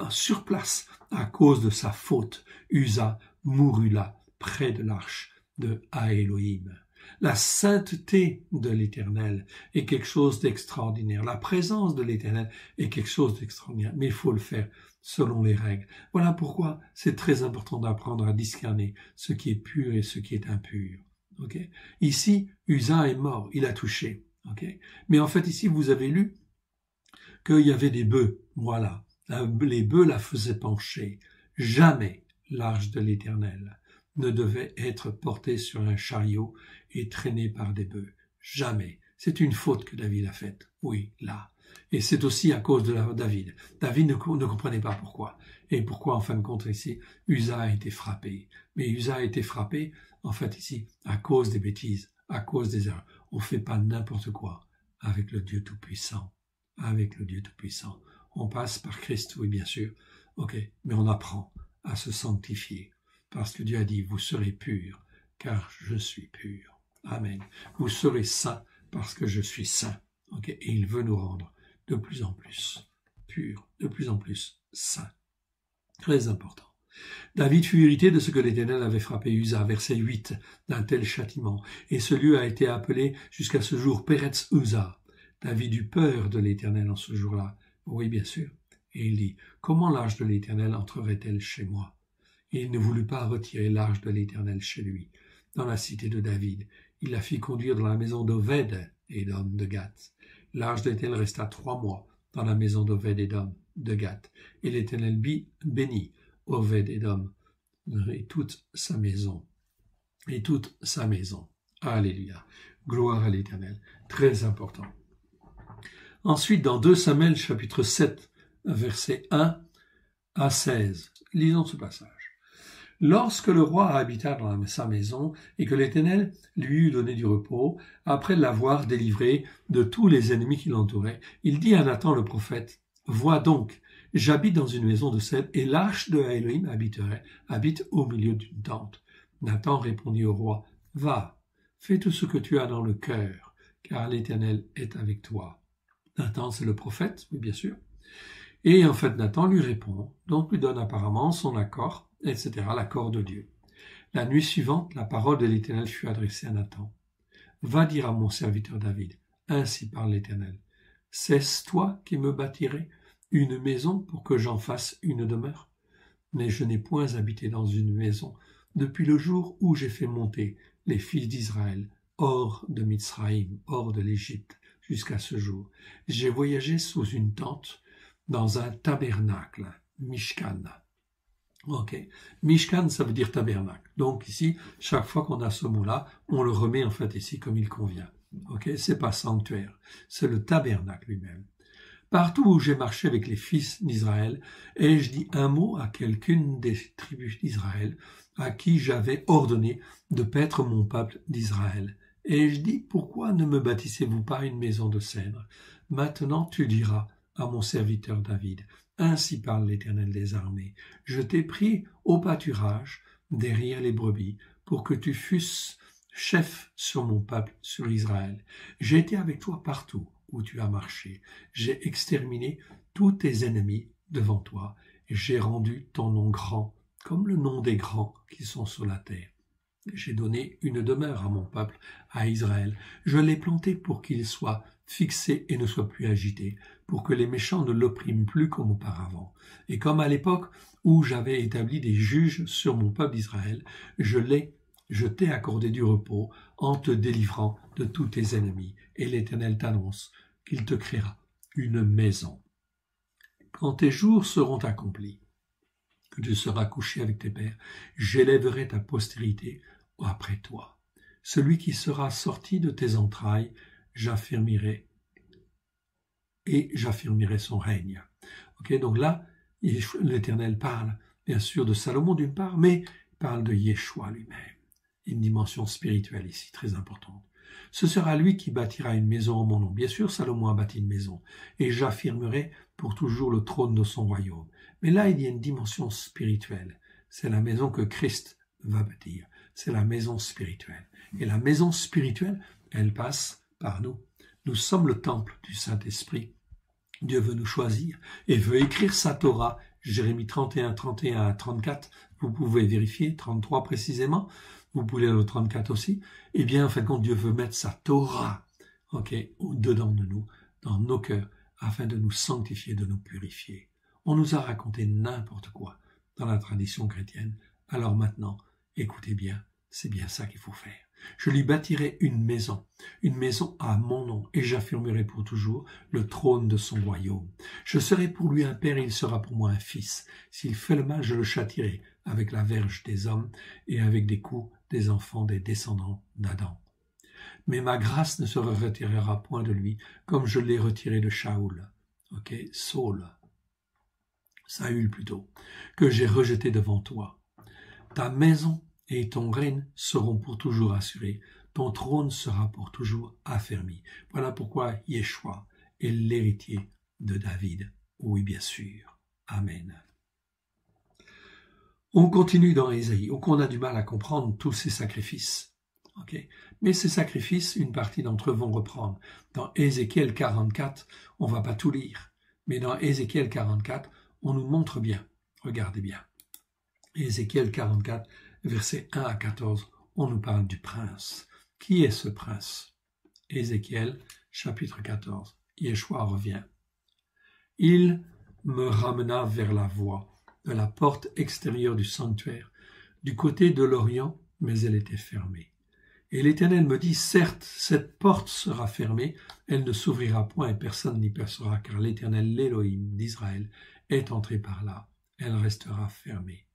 sur place à cause de sa faute. Uza mourut là, près de l'arche de Elohim. La sainteté de l'Éternel est quelque chose d'extraordinaire. La présence de l'Éternel est quelque chose d'extraordinaire. Mais il faut le faire selon les règles. Voilà pourquoi c'est très important d'apprendre à discerner ce qui est pur et ce qui est impur. Okay. Ici, Uza est mort, il a touché. Okay. Mais ici, vous avez lu qu'il y avait des bœufs. Voilà. Les bœufs la faisaient pencher. Jamais l'arche de l'Éternel ne devait être portée sur un chariot et traînée par des bœufs. Jamais. C'est une faute que David a faite. Oui, là. Et c'est aussi à cause de David. David ne comprenait pas pourquoi. Et pourquoi, en fin de compte, ici, Uza a été frappé. Mais Uza a été frappé, en fait, ici, à cause des bêtises, à cause des erreurs. On ne fait pas n'importe quoi avec le Dieu Tout-Puissant. Avec le Dieu Tout-Puissant. On passe par Christ, oui, bien sûr. Ok, mais on apprend à se sanctifier. Parce que Dieu a dit, vous serez purs, car je suis pur. Amen. Vous serez saints, parce que je suis saint. Ok, et il veut nous rendre de plus en plus purs, de plus en plus saints. Très important. David fut irrité de ce que l'Éternel avait frappé Uza, verset 8, d'un tel châtiment, et ce lieu a été appelé jusqu'à ce jour Peretz Uza. David eut peur de l'Éternel en ce jour-là. Oui, bien sûr. Et il dit, comment l'arche de l'Éternel entrerait-elle chez moi? Et il ne voulut pas retirer l'arche de l'Éternel chez lui, dans la cité de David. Il la fit conduire dans la maison d'Oved, Édom de Gath. L'arche de l'Éternel resta 3 mois dans la maison d'Oved, Édom de Gath. Et l'Éternel bénit Oved, Édom, et toute sa maison. Et toute sa maison. Alléluia. Gloire à l'Éternel. Très important. Ensuite, dans 2 Samuel, chapitre 7, versets 1 à 16. Lisons ce passage. Lorsque le roi habita dans sa maison et que l'Éternel lui eut donné du repos, après l'avoir délivré de tous les ennemis qui l'entouraient, il dit à Nathan le prophète, « Vois donc, j'habite dans une maison de cèdre et l'arche de Elohim habite au milieu d'une tente. » Nathan répondit au roi, « Va, fais tout ce que tu as dans le cœur, car l'Éternel est avec toi. » Nathan, c'est le prophète, oui, bien sûr. Et en fait, Nathan lui répond, donc lui donne apparemment son accord, etc., l'accord de Dieu. La nuit suivante, la parole de l'Éternel fut adressée à Nathan. Va dire à mon serviteur David, ainsi parle l'Éternel. Est-ce toi qui me bâtirais une maison pour que j'en fasse une demeure? Mais je n'ai point habité dans une maison depuis le jour où j'ai fait monter les fils d'Israël hors de Mitzraïm, hors de l'Égypte, jusqu'à ce jour. J'ai voyagé sous une tente, dans un tabernacle, Mishkan. Ok, Mishkan, ça veut dire tabernacle. Donc ici, chaque fois qu'on a ce mot-là, on le remet en fait ici comme il convient. Ok, c'est pas sanctuaire, c'est le tabernacle lui-même. Partout où j'ai marché avec les fils d'Israël, ai-je dit un mot à quelqu'une des tribus d'Israël, à qui j'avais ordonné de paître mon peuple d'Israël. Ai-je dit, pourquoi ne me bâtissez-vous pas une maison de cèdre? Maintenant tu diras à mon serviteur David, ainsi parle l'Éternel des armées, je t'ai pris au pâturage derrière les brebis pour que tu fusses chef sur mon peuple, sur Israël. J'ai été avec toi partout où tu as marché. J'ai exterminé tous tes ennemis devant toi et j'ai rendu ton nom grand comme le nom des grands qui sont sur la terre. J'ai donné une demeure à mon peuple, à Israël. Je l'ai planté pour qu'il soit fixé et ne soit plus agité, pour que les méchants ne l'oppriment plus comme auparavant. Et comme à l'époque où j'avais établi des juges sur mon peuple d'Israël, je t'ai accordé du repos en te délivrant de tous tes ennemis. Et l'Éternel t'annonce qu'il te créera une maison. Quand tes jours seront accomplis, que tu seras couché avec tes pères, j'élèverai ta postérité après toi. Celui qui sera sorti de tes entrailles, j'affirmerai son règne. Ok, donc là, l'Éternel parle bien sûr de Salomon d'une part, mais parle de Yeshua lui-même. Une dimension spirituelle ici, très importante. Ce sera lui qui bâtira une maison en mon nom. Bien sûr, Salomon a bâti une maison, et j'affirmerai pour toujours le trône de son royaume. Mais là, il y a une dimension spirituelle. C'est la maison que Christ va bâtir. C'est la maison spirituelle. Et la maison spirituelle, elle passe par nous. Nous sommes le temple du Saint-Esprit. Dieu veut nous choisir et veut écrire sa Torah. Jérémie 31, 31 à 34, vous pouvez vérifier, 33 précisément, vous pouvez le 34 aussi. Eh bien, en fait, quand Dieu veut mettre sa Torah, au-dedans de nous, dans nos cœurs, afin de nous sanctifier, de nous purifier. On nous a raconté n'importe quoi dans la tradition chrétienne. Alors maintenant, écoutez bien, c'est bien ça qu'il faut faire. Je lui bâtirai une maison à mon nom, et j'affirmerai pour toujours le trône de son royaume. Je serai pour lui un père et il sera pour moi un fils. S'il fait le mal, je le châtierai avec la verge des hommes et avec des coups des enfants des descendants d'Adam. Mais ma grâce ne se retirera point de lui, comme je l'ai retiré de Shaoul. Ok, Saül plutôt, que j'ai rejeté devant toi. Ta maison et ton règne seront pour toujours assurés. Ton trône sera pour toujours affermi. Voilà pourquoi Yeshua est l'héritier de David. Oui, bien sûr. Amen. On continue dans Ésaïe. Donc on a du mal à comprendre tous ces sacrifices. Okay. Mais ces sacrifices, une partie d'entre eux vont reprendre. Dans Ézéchiel 44, on ne va pas tout lire. Mais dans Ézéchiel 44, on nous montre bien. Regardez bien. Ézéchiel 44, versets 1 à 14, on nous parle du prince. Qui est ce prince? Ézéchiel, chapitre 14. Yeshua revient. Il me ramena vers la voie de la porte extérieure du sanctuaire, du côté de l'Orient, mais elle était fermée. Et l'Éternel me dit, certes, cette porte sera fermée, elle ne s'ouvrira point et personne n'y percera, car l'Éternel, l'Élohim d'Israël, est entré par là. Elle restera fermée.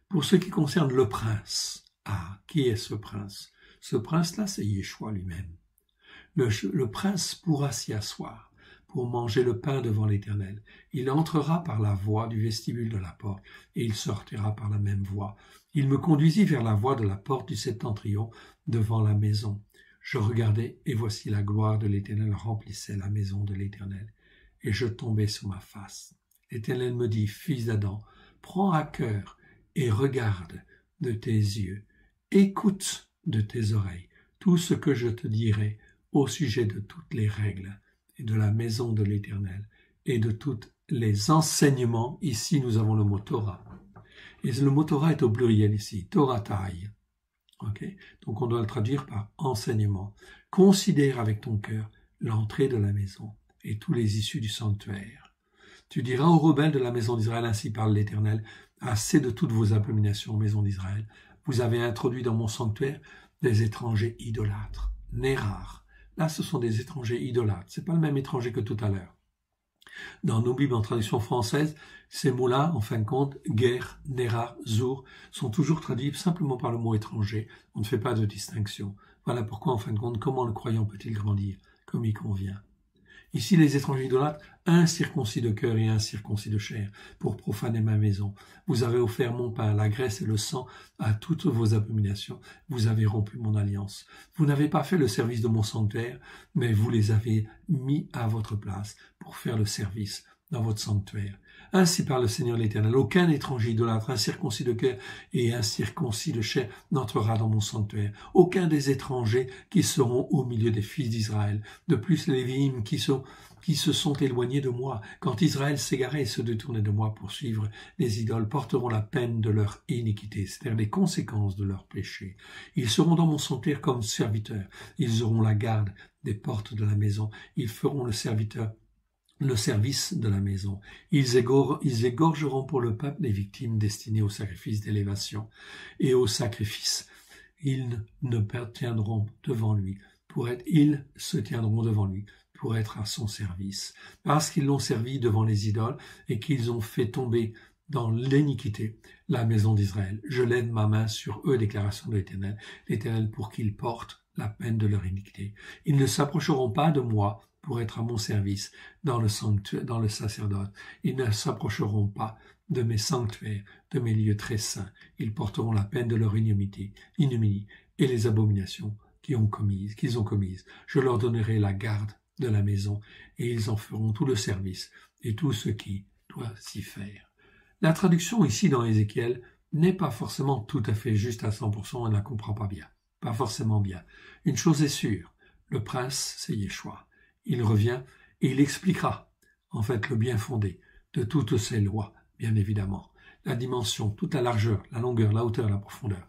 Pour ce qui concerne le prince, qui est ce prince? Ce prince-là, c'est Yeshua lui-même. Le prince pourra s'y asseoir pour manger le pain devant l'Éternel. Il entrera par la voie du vestibule de la porte, et il sortira par la même voie. Il me conduisit vers la voie de la porte du septentrion, devant la maison. Je regardai, et voici la gloire de l'Éternel remplissait la maison de l'Éternel, et je tombai sur ma face. L'Éternel me dit, fils d'Adam, prends à cœur et regarde de tes yeux, écoute de tes oreilles tout ce que je te dirai au sujet de toutes les règles et de la maison de l'Éternel et de tous les enseignements. Ici, nous avons le mot Torah. Et le mot Torah est au pluriel ici, Toratai. Okay? Donc, on doit le traduire par enseignement. Considère avec ton cœur l'entrée de la maison et tous les issues du sanctuaire. Tu diras aux rebelles de la maison d'Israël, ainsi parle l'Éternel, assez de toutes vos abominations, maison d'Israël. Vous avez introduit dans mon sanctuaire des étrangers idolâtres, Nérar. Là, ce sont des étrangers idolâtres. C'est pas le même étranger que tout à l'heure. Dans nos Bibles en traduction française, ces mots-là, en fin de compte, guerre, Nérar, Zour, sont toujours traduits simplement par le mot étranger. On ne fait pas de distinction. Voilà pourquoi, en fin de compte, comment le croyant peut-il grandir comme il convient? Ici, les étrangers idolâtres, incirconcis de cœur et incirconcis de chair, pour profaner ma maison. Vous avez offert mon pain, la graisse et le sang à toutes vos abominations. Vous avez rompu mon alliance. Vous n'avez pas fait le service de mon sanctuaire, mais vous les avez mis à votre place pour faire le service dans votre sanctuaire. Ainsi parle le Seigneur l'Éternel. Aucun étranger idolâtre, incirconcis de cœur et incirconcis de chair n'entrera dans mon sanctuaire. Aucun des étrangers qui seront au milieu des fils d'Israël. De plus, les Lévi'im qui se sont éloignés de moi, quand Israël s'égarait et se détournait de moi pour suivre les idoles, porteront la peine de leur iniquité, c'est-à-dire les conséquences de leur péché. Ils seront dans mon sanctuaire comme serviteurs. Ils auront la garde des portes de la maison. Ils feront le service de la maison. Ils égorgeront pour le peuple les victimes destinées au sacrifice d'élévation et au sacrifice. Ils se tiendront devant lui pour être à son service. Parce qu'ils l'ont servi devant les idoles et qu'ils ont fait tomber dans l'iniquité la maison d'Israël. Je lève ma main sur eux, déclaration de l'Éternel, pour qu'ils portent la peine de leur iniquité. Ils ne s'approcheront pas de moi pour être à mon service dans le sacerdoce. Ils ne s'approcheront pas de mes sanctuaires, de mes lieux très saints. Ils porteront la peine de leur ignominie et les abominations qu'ils ont commises. Je leur donnerai la garde de la maison et ils en feront tout le service et tout ce qui doit s'y faire. La traduction ici dans Ézéchiel n'est pas forcément tout à fait juste à 100%, on ne la comprend pas bien. Pas forcément bien. Une chose est sûre, le prince, c'est Yeshua. Il revient et il expliquera, en fait, le bien fondé de toutes ces lois, bien évidemment. La dimension, toute la largeur, la longueur, la hauteur, la profondeur.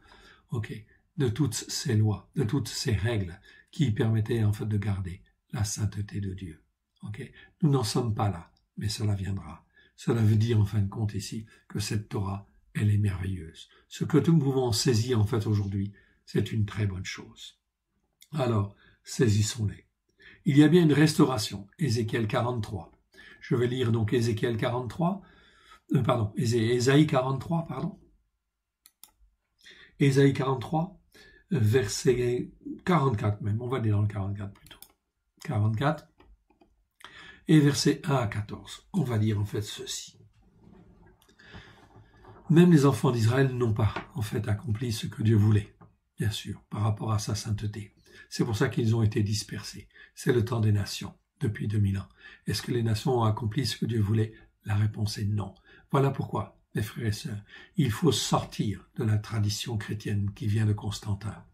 De toutes ces lois, de toutes ces règles qui permettaient, en fait, de garder la sainteté de Dieu. Nous n'en sommes pas là, mais cela viendra. Cela veut dire, en fin de compte, ici, que cette Torah, elle est merveilleuse. Ce que nous pouvons saisir, en fait, aujourd'hui, c'est une très bonne chose. Alors, saisissons-les. Il y a bien une restauration, Ézéchiel 43. Je vais lire donc Ézéchiel 43, Ésaïe 43, Ésaïe 43, verset 44 même, on va dire dans le 44 plutôt. 44 et versets 1 à 14. On va dire en fait ceci. Même les enfants d'Israël n'ont pas en fait accompli ce que Dieu voulait, bien sûr, par rapport à sa sainteté. C'est pour ça qu'ils ont été dispersés. C'est le temps des nations, depuis 2000 ans. Est-ce que les nations ont accompli ce que Dieu voulait? La réponse est non. Voilà pourquoi, mes frères et sœurs, il faut sortir de la tradition chrétienne qui vient de Constantin.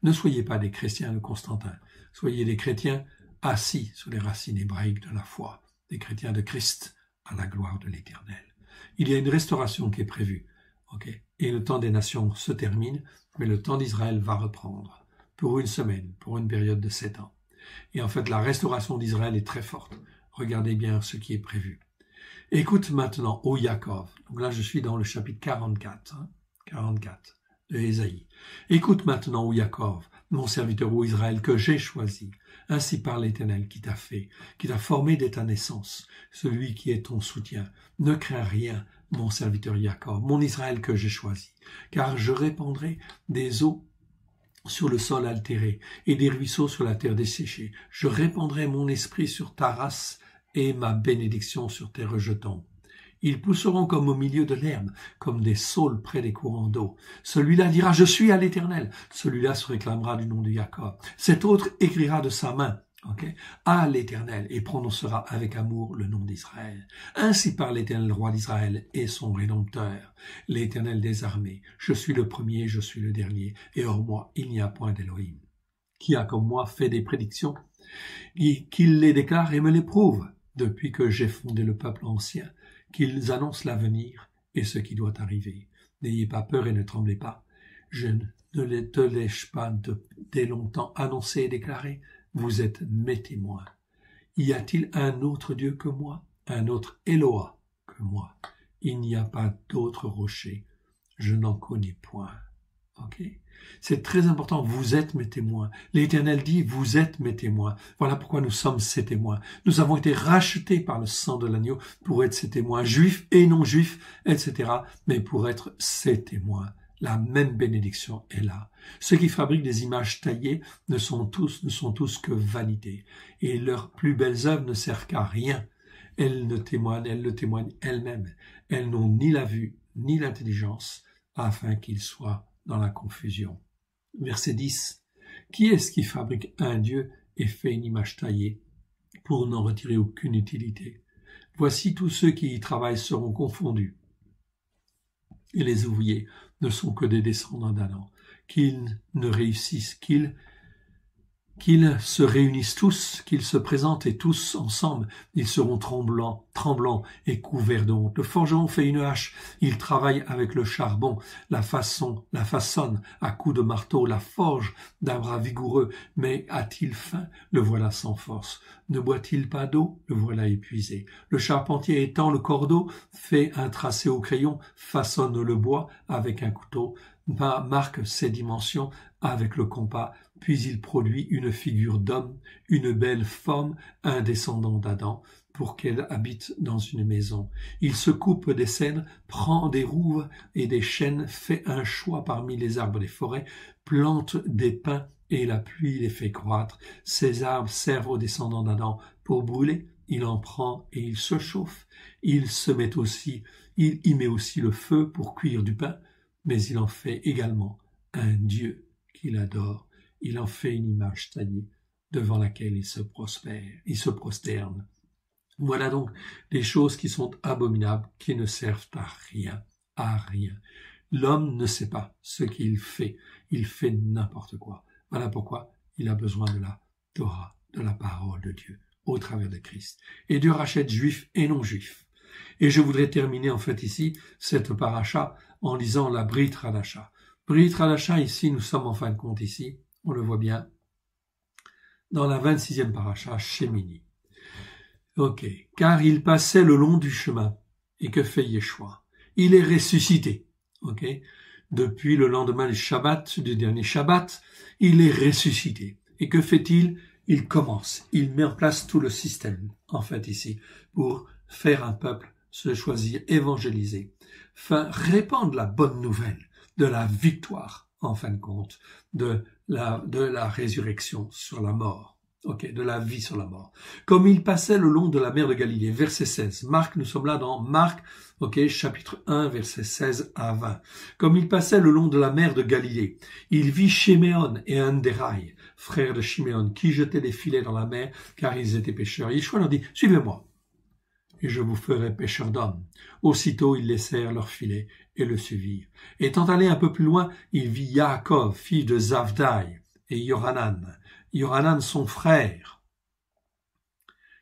Ne soyez pas des chrétiens de Constantin, soyez des chrétiens assis sur les racines hébraïques de la foi, des chrétiens de Christ à la gloire de l'Éternel. Il y a une restauration qui est prévue, et le temps des nations se termine, mais le temps d'Israël va reprendre, pour une semaine, pour une période de 7 ans. Et en fait, la restauration d'Israël est très forte. Regardez bien ce qui est prévu. Écoute maintenant, ô Yaakov. Donc là, je suis dans le chapitre 44, 44 de Ésaïe. Écoute maintenant, ô Yaakov, mon serviteur, ô Israël, que j'ai choisi. Ainsi parle l'Éternel qui t'a fait, qui t'a formé dès ta naissance, celui qui est ton soutien. Ne crains rien, mon serviteur Yaakov, mon Israël que j'ai choisi, car je répandrai des eaux sur le sol altéré et des ruisseaux sur la terre desséchée. Je répandrai mon esprit sur ta race et ma bénédiction sur tes rejetons. Ils pousseront comme au milieu de l'herbe, comme des saules près des courants d'eau. Celui-là dira, je suis à l'Éternel. Celui-là se réclamera du nom de Jacob. Cet autre écrira de sa main, à l'Éternel, et prononcera avec amour le nom d'Israël. Ainsi parle l'Éternel, roi d'Israël, et son Rédempteur, l'Éternel des armées. Je suis le premier, je suis le dernier, et hors moi, il n'y a point d'Élohim. Qui a comme moi fait des prédictions, qu'il les déclare et me les prouve, depuis que j'ai fondé le peuple ancien, qu'ils annoncent l'avenir et ce qui doit arriver. N'ayez pas peur et ne tremblez pas. Je ne te l'ai-je pas dès longtemps annoncé et déclaré? Vous êtes mes témoins. Y a-t-il un autre Dieu que moi, un autre Eloah que moi? Il n'y a pas d'autre rocher. Je n'en connais point. C'est très important, vous êtes mes témoins. L'Éternel dit, vous êtes mes témoins. Voilà pourquoi nous sommes ses témoins. Nous avons été rachetés par le sang de l'agneau pour être ses témoins, juifs et non juifs, etc., mais pour être ses témoins. La même bénédiction est là. Ceux qui fabriquent des images taillées ne sont tous que vanité, et leurs plus belles œuvres ne servent qu'à rien. Elles le témoignent elles-mêmes. Elles n'ont ni la vue, ni l'intelligence, afin qu'ils soient dans la confusion. Verset 10. Qui est-ce qui fabrique un Dieu et fait une image taillée pour n'en retirer aucune utilité? Voici tous ceux qui y travaillent seront confondus. Et les ouvriers ne sont que des descendants d'Adam. Qu'ils ne réussissent, qu'ils se réunissent tous, qu'ils se présentent et tous ensemble, ils seront tremblants et couverts de honte. Le forgeron fait une hache, il travaille avec le charbon, la façonne à coups de marteau, la forge d'un bras vigoureux, mais a-t-il faim? Le voilà sans force. Ne boit-il pas d'eau? Le voilà épuisé. Le charpentier étend le cordeau, fait un tracé au crayon, façonne le bois avec un couteau, marque ses dimensions avec le compas, puis il produit une figure d'homme, une belle forme, un descendant d'Adam, pour qu'elle habite dans une maison. Il se coupe des cèdres, prend des rouves et des chênes, fait un choix parmi les arbres des forêts, plante des pins et la pluie les fait croître. Ces arbres servent aux descendants d'Adam pour brûler. Il en prend et il se chauffe. Il y met aussi le feu pour cuire du pain, mais il en fait également un Dieu qu'il adore. Il en fait une image taillée devant laquelle il se prosterne. Voilà donc des choses qui sont abominables, qui ne servent à rien. L'homme ne sait pas ce qu'il fait n'importe quoi. Voilà pourquoi il a besoin de la Torah, de la parole de Dieu, au travers de Christ. Et Dieu rachète juifs et non juifs. Et je voudrais terminer en fait ici cette paracha en lisant la Brit Hadasha. Brit Hadasha, ici, nous sommes en fin de compte ici, on le voit bien, dans la 26e paracha, Shemini. Car il passait le long du chemin. Et que fait Yeshua? Il est ressuscité. Depuis le lendemain du dernier Shabbat, il est ressuscité. Et que fait-il? Il commence. Il met en place tout le système, en fait, ici, pour faire un peuple se choisir, évangéliser, répandre la bonne nouvelle de la victoire, en fin de compte, de la résurrection sur la mort. De la vie sur la mort. Comme il passait le long de la mer de Galilée, verset 16. Marc, nous sommes là dans Marc, chapitre 1, verset 16 à 20. Comme il passait le long de la mer de Galilée, il vit Shiméon et Andéraï, frères de Shiméon, qui jetaient des filets dans la mer, car ils étaient pêcheurs. Yeshua leur dit, suivez-moi, et je vous ferai pêcheurs d'hommes. Aussitôt, ils laissèrent leurs filets et le suivirent. Étant allé un peu plus loin, il vit Yaakov, fils de Zavdaï, et Yohanan, son frère,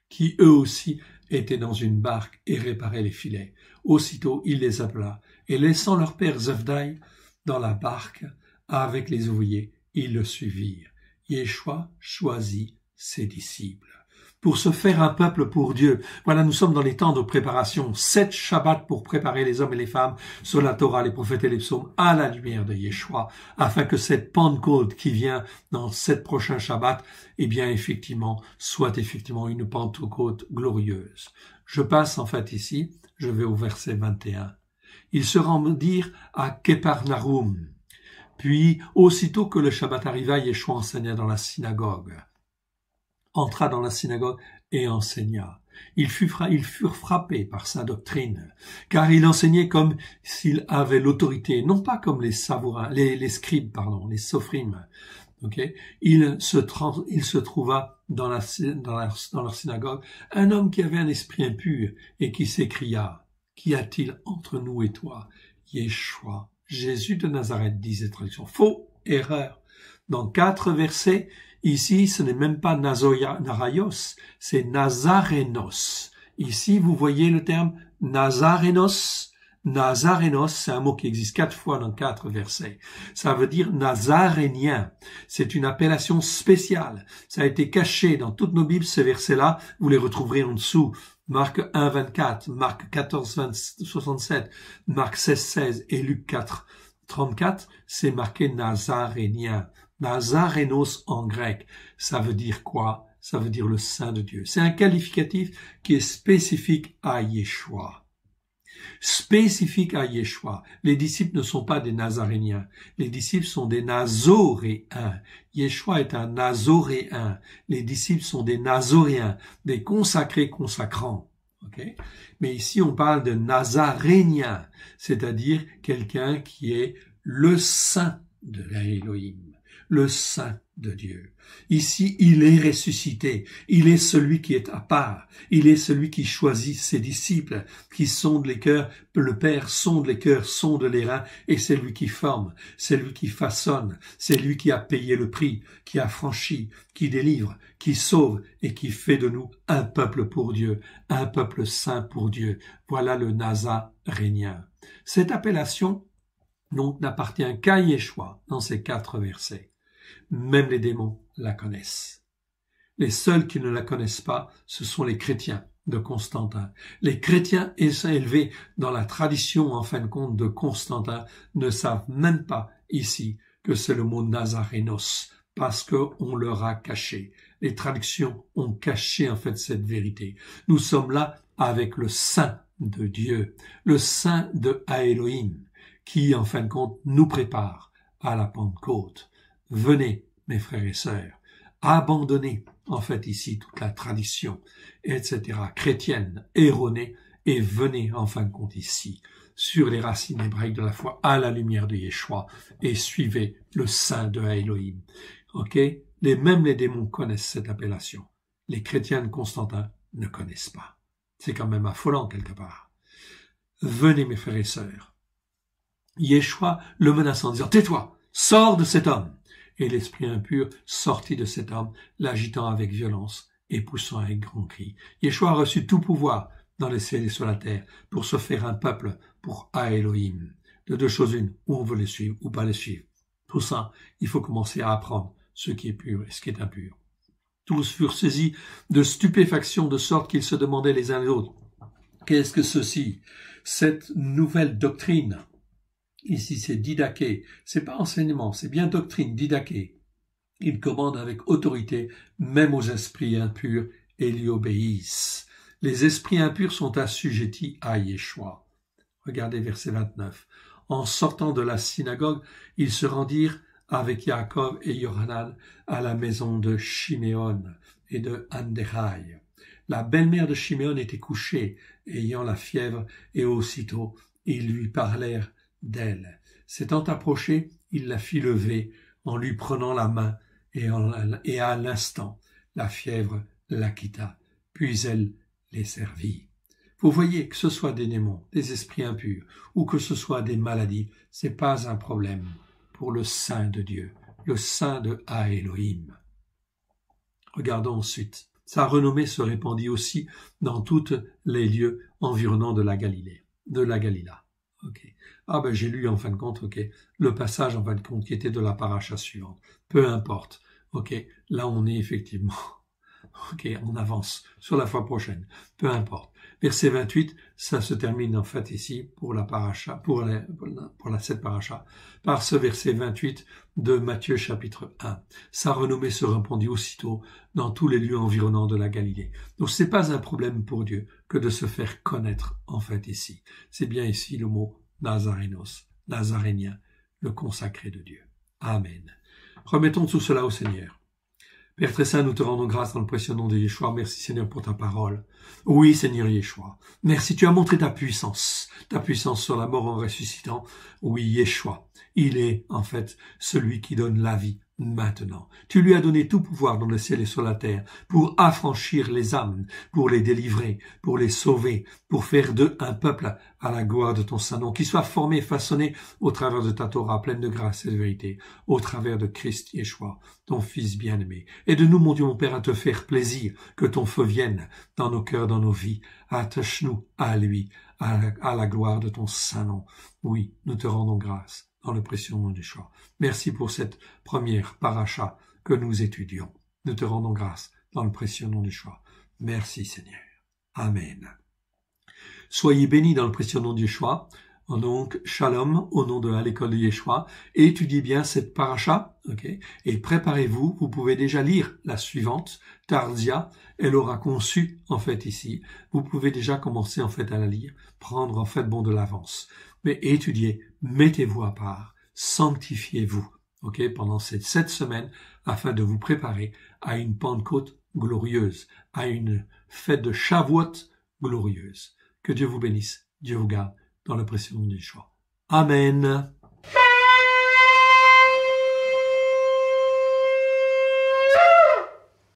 qui eux aussi étaient dans une barque et réparaient les filets. Aussitôt, il les appela, et laissant leur père Zavdaï dans la barque avec les ouvriers, ils le suivirent. Yeshua choisit ses disciples pour se faire un peuple pour Dieu. Voilà, nous sommes dans les temps de préparation. 7 Shabbats pour préparer les hommes et les femmes sur la Torah, les prophètes et les psaumes à la lumière de Yeshua, afin que cette Pentecôte qui vient dans 7 prochains Shabbats, soit effectivement une Pentecôte glorieuse. Je passe en fait ici, je vais au verset 21. Ils se rendirent à Keparnaoum. Puis, aussitôt que le Shabbat arriva, Yeshua enseigna dans la synagogue. Entra dans la synagogue et enseigna. Ils furent frappés par sa doctrine, car il enseignait comme s'il avait l'autorité, non pas comme les scribes, les sophrim. Il se trouva dans leur synagogue un homme qui avait un esprit impur et qui s'écria, « Qu'y a-t-il entre nous et toi ?» Yeshua, Jésus de Nazareth, disait traduction. Faux, erreur. Dans 4 versets, ici, ce n'est même pas Nazaraios, c'est Nazarénos. Ici, vous voyez le terme Nazarénos. Nazarénos, c'est un mot qui existe 4 fois dans 4 versets. Ça veut dire Nazarénien. C'est une appellation spéciale. Ça a été caché dans toutes nos Bibles, ces versets-là. Vous les retrouverez en dessous. Marc 1, 24, Marc 14, 67, Marc 16, 16 et Luc 4, 34, c'est marqué Nazarénien. Nazarénos en grec, ça veut dire quoi? Ça veut dire le Saint de Dieu. C'est un qualificatif qui est spécifique à Yeshua. Spécifique à Yeshua. Les disciples ne sont pas des Nazaréniens. Les disciples sont des Nazoréens. Yeshua est un Nazoréen. Les disciples sont des Nazoréens, des consacrés consacrants. Mais ici, on parle de Nazarénien, c'est-à-dire quelqu'un qui est le Saint de l'Élohim, le Saint de Dieu. Ici, il est ressuscité. Il est celui qui est à part. Il est celui qui choisit ses disciples, qui sonde les cœurs. Le Père sonde les cœurs, sonde les reins, et c'est lui qui forme, c'est lui qui façonne, c'est lui qui a payé le prix, qui a franchi, qui délivre, qui sauve et qui fait de nous un peuple pour Dieu, un peuple saint pour Dieu. Voilà le Nazarénien. Cette appellation, donc, n'appartient qu'à Yeshua dans ces 4 versets. Même les démons la connaissent. Les seuls qui ne la connaissent pas, ce sont les chrétiens de Constantin. Les chrétiens élevés dans la tradition, en fin de compte, de Constantin, ne savent même pas ici que c'est le mot Nazarénos, parce qu'on leur a caché. Les traductions ont caché, en fait, cette vérité. Nous sommes là avec le Saint de Dieu, le Saint de Elohim, qui, en fin de compte, nous prépare à la Pentecôte. Venez, mes frères et sœurs, abandonnez, en fait, ici, toute la tradition, etc., chrétienne, erronée, et venez, en fin de compte, ici, sur les racines hébraïques de la foi, à la lumière de Yeshua, et suivez le Saint de Elohim. Même les démons connaissent cette appellation. Les chrétiens de Constantin ne connaissent pas. C'est quand même affolant, quelque part. Venez, mes frères et sœurs. Yeshua le menaçant en disant « Tais-toi, sors de cet homme !» Et l'esprit impur sortit de cet homme, l'agitant avec violence et poussant avec grand cri. Yeshua a reçu tout pouvoir dans les ciels et sur la terre pour se faire un peuple pour Elohim. De 2 choses une, ou on veut les suivre ou pas les suivre. Tout ça, il faut commencer à apprendre ce qui est pur et ce qui est impur. Tous furent saisis de stupéfaction de sorte qu'ils se demandaient les uns les autres. Qu'est-ce que ceci? Cette nouvelle doctrine. Ici, c'est didaké. C'est pas enseignement, c'est bien doctrine, didaké. Il commande avec autorité, même aux esprits impurs, et lui obéissent. Les esprits impurs sont assujettis à Yeshua. Regardez verset 29. En sortant de la synagogue, ils se rendirent avec Yaakov et Yohanan à la maison de Shiméon et de Andéraï. La belle-mère de Shiméon était couchée, ayant la fièvre, et aussitôt ils lui parlèrent d'elle. S'étant approché, il la fit lever en lui prenant la main, et à l'instant, la fièvre la quitta, puis elle les servit. Vous voyez, que ce soit des démons, des esprits impurs, ou que ce soit des maladies, c'est pas un problème pour le Saint de Dieu, le Saint de Elohim. Regardons ensuite. Sa renommée se répandit aussi dans tous les lieux environnants de la Galila. Okay. J'ai lu en fin de compte, le passage en fin de compte qui était de la paracha suivante. Peu importe. Là on est effectivement. On avance sur la fois prochaine. Peu importe. Verset 28, ça se termine en fait ici pour la paracha, pour cette paracha, par ce verset 28 de Matthieu chapitre 1. Sa renommée se répandit aussitôt dans tous les lieux environnants de la Galilée. Donc c'est pas un problème pour Dieu que de se faire connaître en fait ici. C'est bien ici le mot Nazarénos, Nazarénien, le consacré de Dieu. Amen. Remettons tout cela au Seigneur. Père très saint, nous te rendons grâce dans le précieux nom de Yeshua. Merci Seigneur pour ta parole. Oui Seigneur Yeshua. Merci, tu as montré ta puissance sur la mort en ressuscitant. Oui Yeshua, il est en fait celui qui donne la vie maintenant. Tu lui as donné tout pouvoir dans le ciel et sur la terre pour affranchir les âmes, pour les délivrer, pour les sauver, pour faire d'eux un peuple à la gloire de ton saint nom, qui soit formé et façonné au travers de ta Torah pleine de grâce et de vérité, au travers de Christ Yeshua, ton Fils bien-aimé. Aide-nous, mon Dieu, mon Père, à te faire plaisir, que ton feu vienne dans nos cœurs, dans nos vies. Attache-nous à lui, à la gloire de ton saint nom. Oui, nous te rendons grâce dans le précieux nom de Yeshua. Merci pour cette première paracha que nous étudions. Nous te rendons grâce dans le précieux nom de Yeshua. Merci Seigneur. Amen. Soyez bénis dans le précieux nom de Yeshua. Donc, shalom au nom de l'école de Yeshua. Et étudiez bien cette paracha, et préparez-vous. Vous pouvez déjà lire la suivante, Tardia. Elle aura conçu, en fait, ici. Vous pouvez déjà commencer, en fait, à la lire, prendre, en fait, de l'avance. Mais étudiez, mettez-vous à part, sanctifiez-vous, pendant ces 7 semaines, afin de vous préparer à une Pentecôte glorieuse, à une fête de Shavuot glorieuse. Que Dieu vous bénisse, Dieu vous garde, dans le précieux nom de Yeshua. Amen.